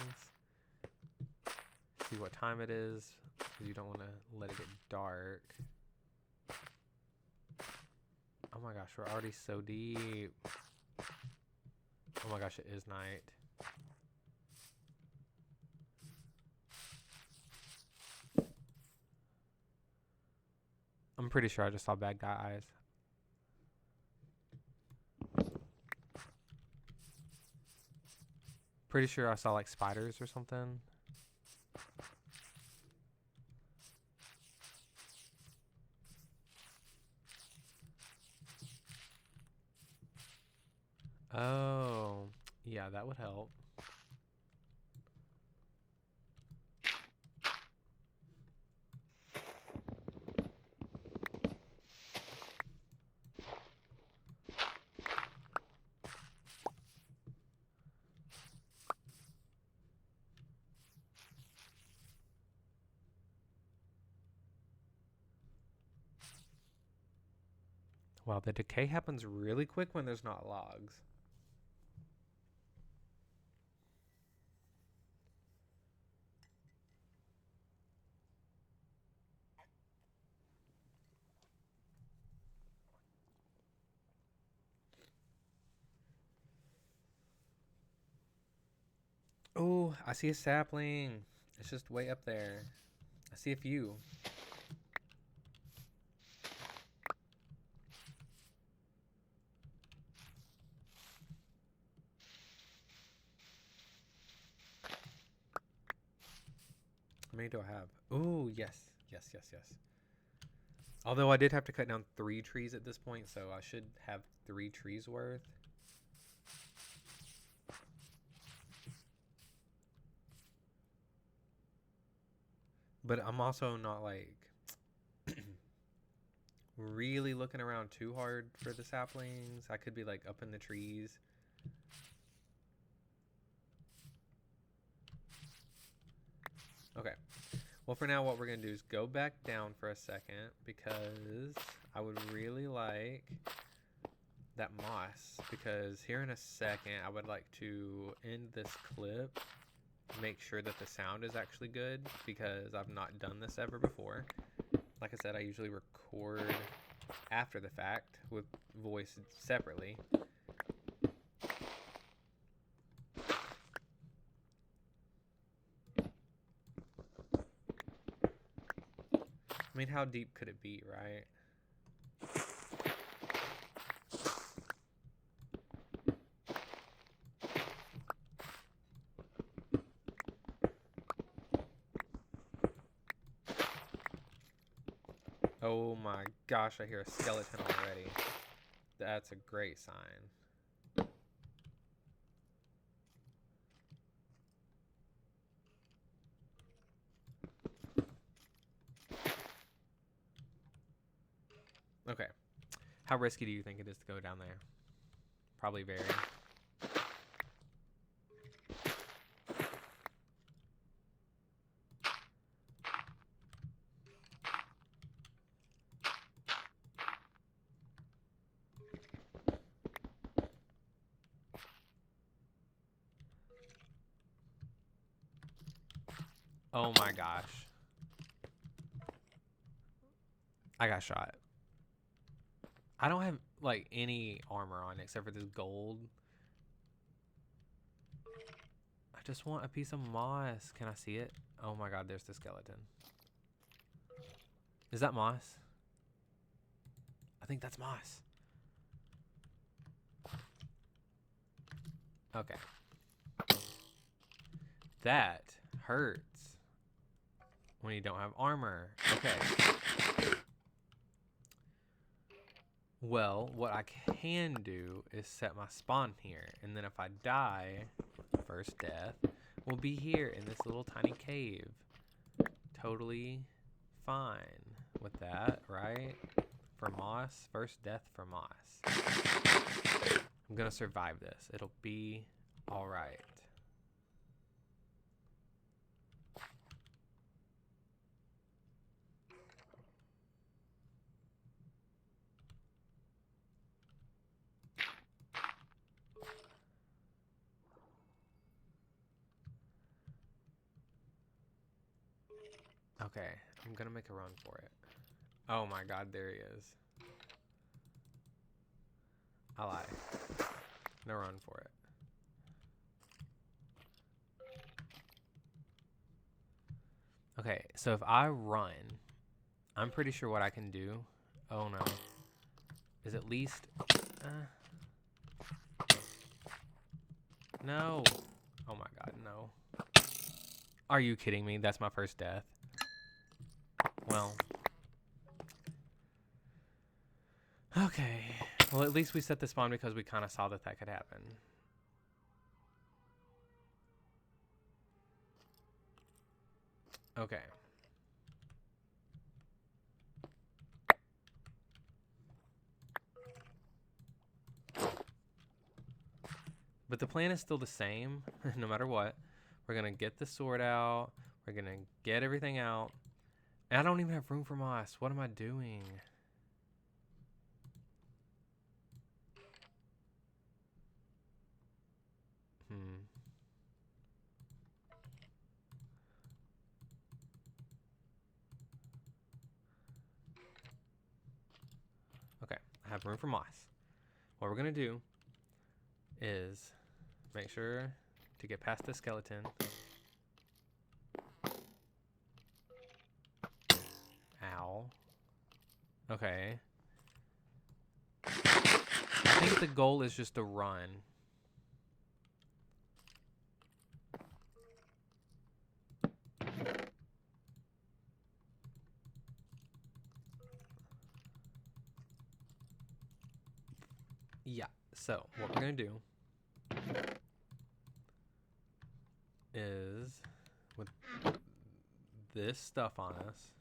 See what time it is, because you don't want to let it get dark. Oh my gosh, we're already so deep. Oh my gosh, it is night. I'm pretty sure I just saw bad guy eyes. Pretty sure I saw like spiders or something. Oh, yeah, that would help. Wow, the decay happens really quick when there's not logs. Oh, I see a sapling. It's just way up there. I see a few. How many do I have? Oh, yes. Yes, yes, yes. Although I did have to cut down 3 trees at this point, so I should have 3 trees worth. But I'm also not like really looking around too hard for the saplings. I could be like up in the trees. Okay. Well, for now, what we're going to do is go back down for a second because I would really like that moss. Because here in a second, I would like to end this clip, make sure that the sound is actually good because I've not done this ever before. Like I said, I usually record after the fact with voice separately. I mean, how deep could it be, right? Oh my gosh, I hear a skeleton already. That's a great sign. Okay. How risky do you think it is to go down there? Probably very. Oh my gosh. I got shot. I don't have like any armor on except for this gold. I just want a piece of moss. Can I see it? Oh my god, there's the skeleton. Is that moss? I think that's moss. Okay. That hurts when you don't have armor. Okay. Well, what I can do is set my spawn here. And then if I die, first death, we'll be here in this little tiny cave. Totally fine with that, right? For moss, first death for moss. I'm gonna survive this. It'll be alright. Okay, I'm gonna make a run for it. Oh my god, there he is. I lied. No run for it. Okay, so if I run, I'm pretty sure what I can do. Oh no. Is at least. No. Oh my god, no. Are you kidding me? That's my first death. Well. Okay. Well, at least we set the spawn because we kind of saw that that could happen. Okay. But the plan is still the same, no matter what. We're going to get the sword out. We're going to get everything out. And I don't even have room for moss. What am I doing? Okay, I have room for moss. What we're going to do is make sure to get past the skeleton. Ow. Okay. I think the goal is just to run. Yeah, so what we're gonna do is, with this stuff on us,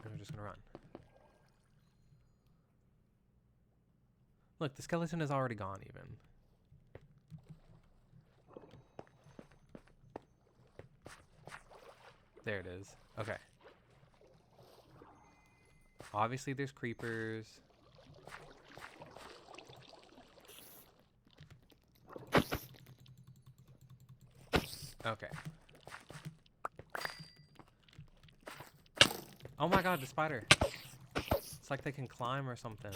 and we're just gonna run. Look, the skeleton is already gone even. There it is. Okay. Obviously there's creepers. Okay. Oh my god, the spider. It's like they can climb or something.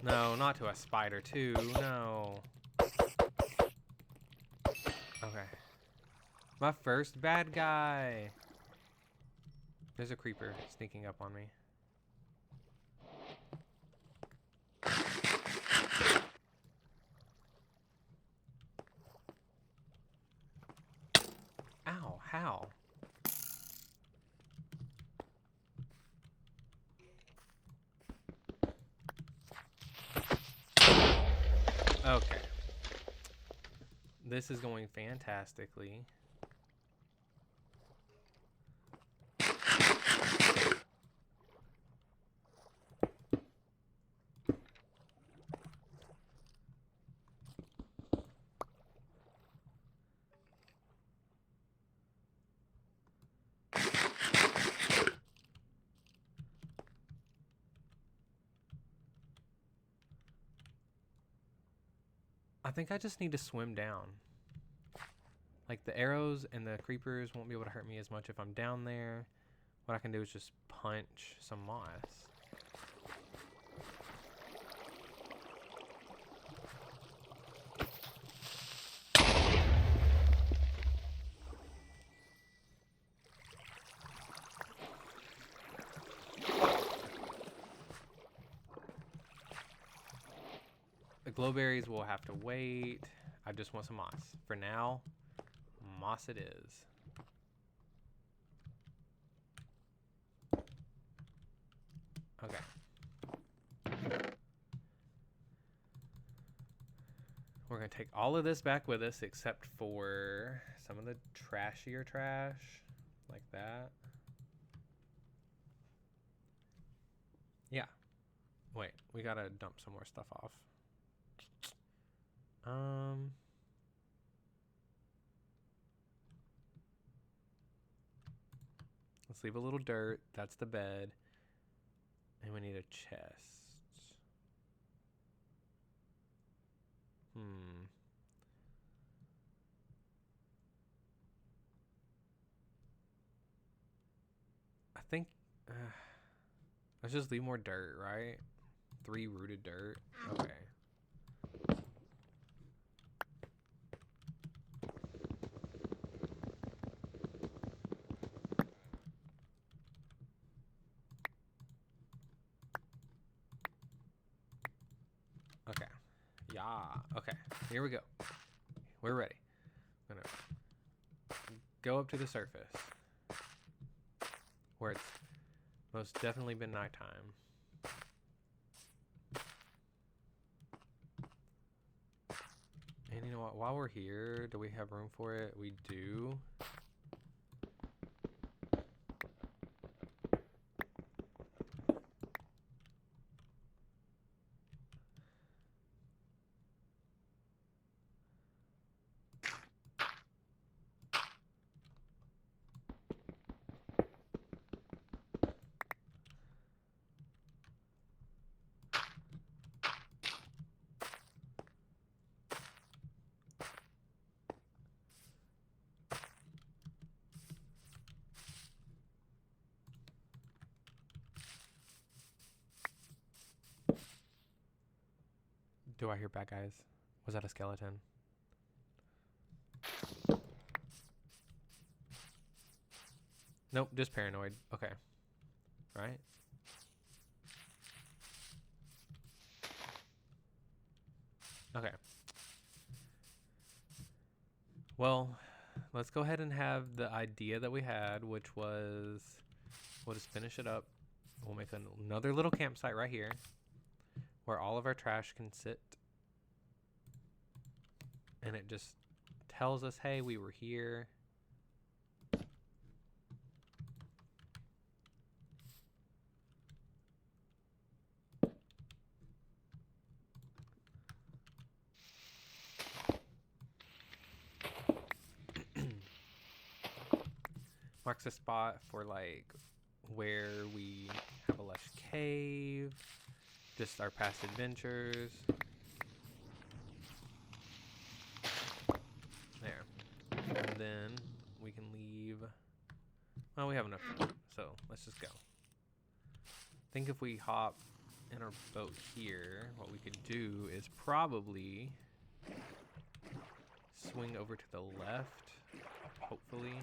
No, not to a spider too. No. Okay. My first bad guy. There's a creeper sneaking up on me. Ow, how? Okay. This is going fantastically. I think I just need to swim down. Like the arrows and the creepers won't be able to hurt me as much if I'm down there. What I can do is just punch some moss. The glowberries will have to wait. I just want some moss. For now, moss it is. Okay. We're going to take all of this back with us except for some of the trashier trash. Like that. Yeah. Wait, we got to dump some more stuff off. Let's leave a little dirt. That's the bed. And we need a chest. I think let's just leave more dirt, right? 3 rooted dirt. Okay. Okay. Yeah. Okay. Here we go. We're ready. I'm gonna go up to the surface where it's most definitely been nighttime. And you know what? While we're here, do we have room for it? We do. Do I hear bad guys? Was that a skeleton? Nope, just paranoid. Okay. Right? Okay. Well, let's go ahead and have the idea that we had, which was we'll just finish it up. We'll make another little campsite right here where all of our trash can sit. And it just tells us, hey, we were here. Marks a spot for like where we have a lush cave, just our past adventures. There. And then we can leave. Well, we have enough food, so let's just go. I think if we hop in our boat here, what we could do is probably swing over to the left, hopefully.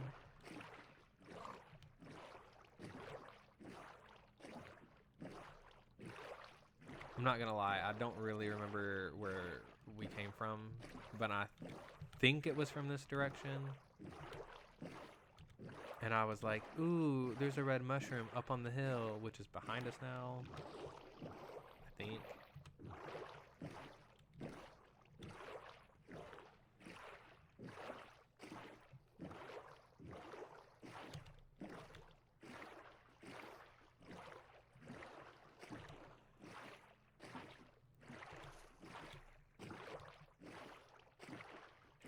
I'm not gonna lie, I don't really remember where we came from, but I think it was from this direction. And I was like, ooh, there's a red mushroom up on the hill, which is behind us now, I think.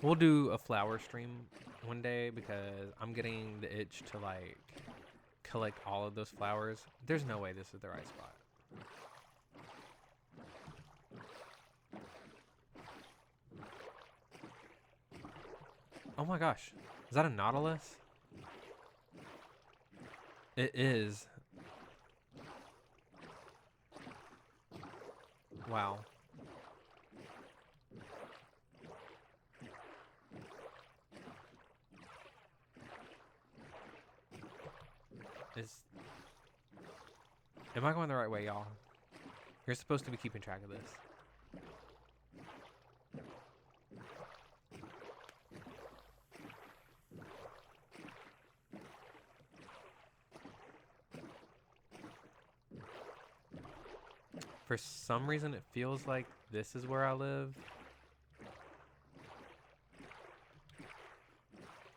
We'll do a flower stream one day because I'm getting the itch to like collect all of those flowers. There's no way this is the right spot. Oh my gosh. Is that a nautilus? It is. Wow. Am I going the right way, y'all? You're supposed to be keeping track of this. For some reason, it feels like this is where I live.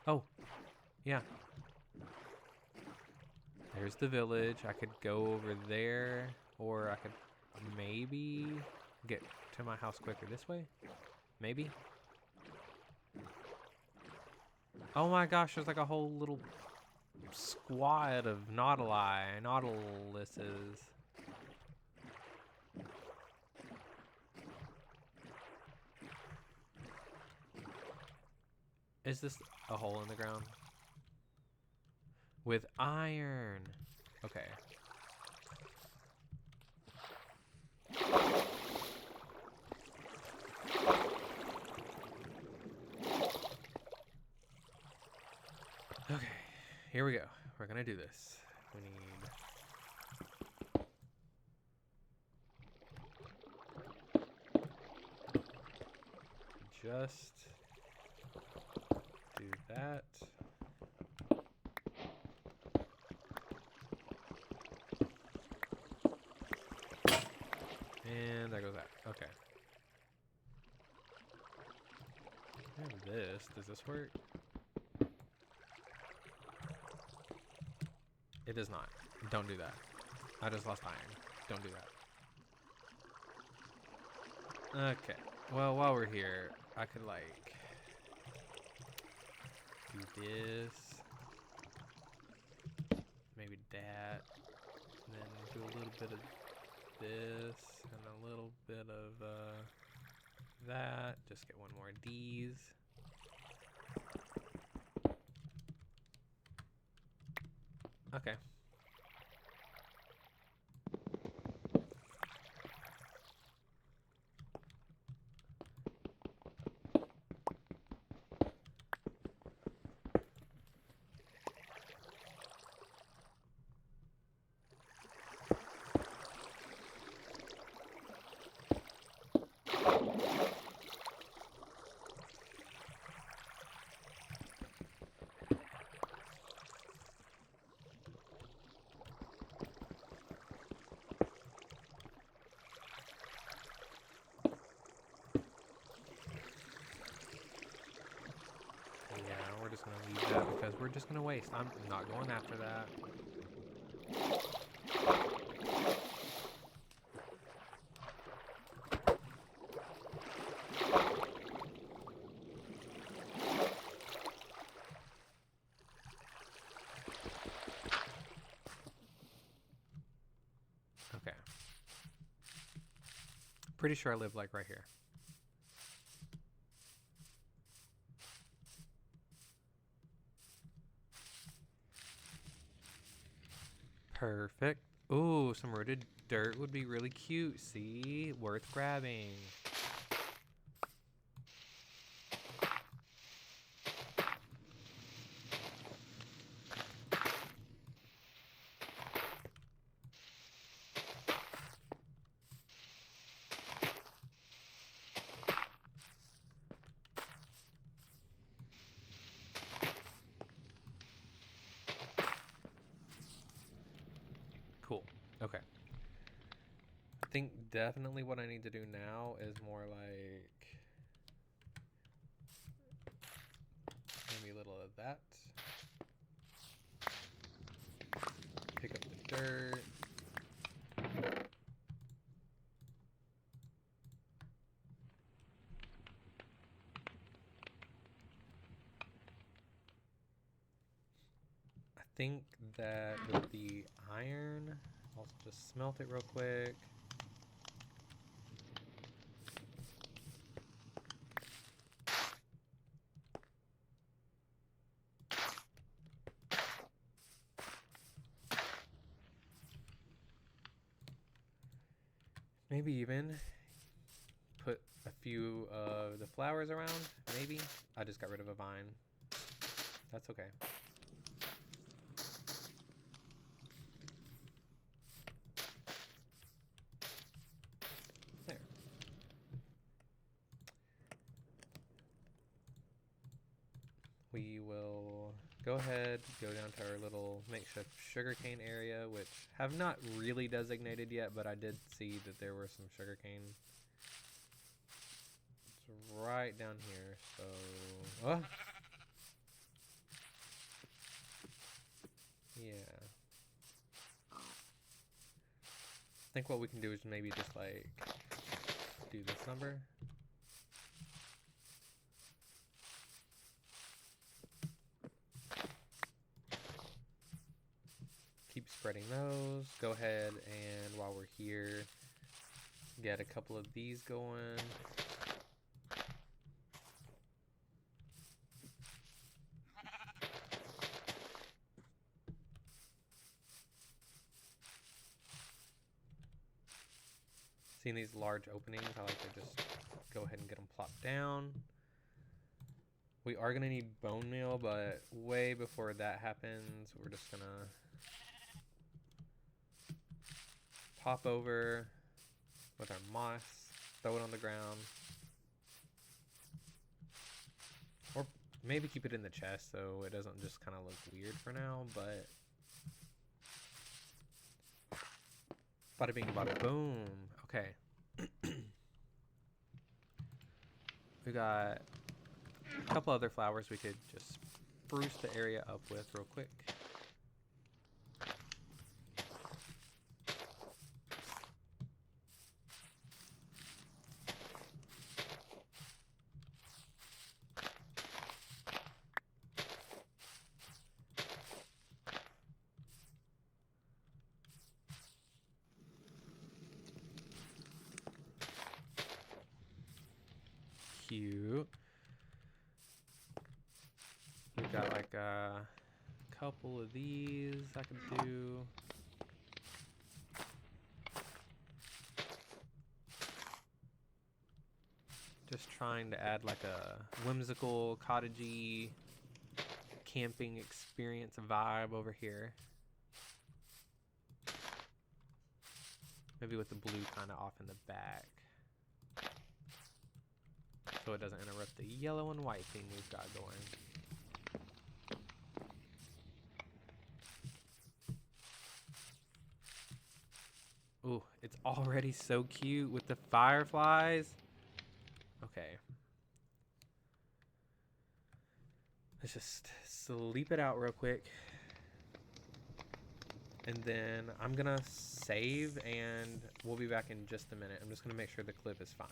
Oh, yeah. There's the village. I could go over there, or I could maybe get to my house quicker this way. Maybe. Oh my gosh, there's like a whole little squad of nautiluses. Is this a hole in the ground? With iron. Okay. Okay, here we go. We're gonna do this. We need... just do that. And there goes that. Okay. And this, does this work? It does not. Don't do that. I just lost iron. Don't do that. Okay. Well, while we're here, I could like do this. Maybe that. And then do a little bit of this and a little bit of that. Just get one more of these. Okay. just gonna leave that because we're just gonna waste. I'm not going after that. Okay. Pretty sure I live like right here. Perfect. Ooh, some rooted dirt would be really cute. See? Worth grabbing. Cool. Okay. I think definitely what I need to do now is more like maybe a little of that. Pick up the dirt. I think that with the iron, I'll just smelt it real quick. Maybe even put a few of the flowers around, maybe. I just got rid of a vine. That's okay. There. We will go ahead, go down to our little makeshift sugarcane area, which have not really designated yet, but I did see that there were some sugarcane. It's right down here, so... Oh! Yeah. I think what we can do is maybe just, like, do this number. Keep spreading those. Go ahead and while we're here, get a couple of these going. Seeing these large openings, I like to just go ahead and get them plopped down. We are going to need bone meal, but way before that happens, we're just going to pop over with our moss, throw it on the ground. Or maybe keep it in the chest so it doesn't just kind of look weird for now, but... Bada bing, bada boom. Okay. We got a couple other flowers we could just spruce the area up with real quick. Cute. We've got like a couple of these I could do. Just trying to add like a whimsical, cottagey, camping experience vibe over here. Maybe with the blue kind of off in the back. So it doesn't interrupt the yellow and white theme we've got going. Ooh, it's already so cute with the fireflies. Okay. Let's just sleep it out real quick. And then I'm gonna save and we'll be back in just a minute. I'm just gonna make sure the clip is fine.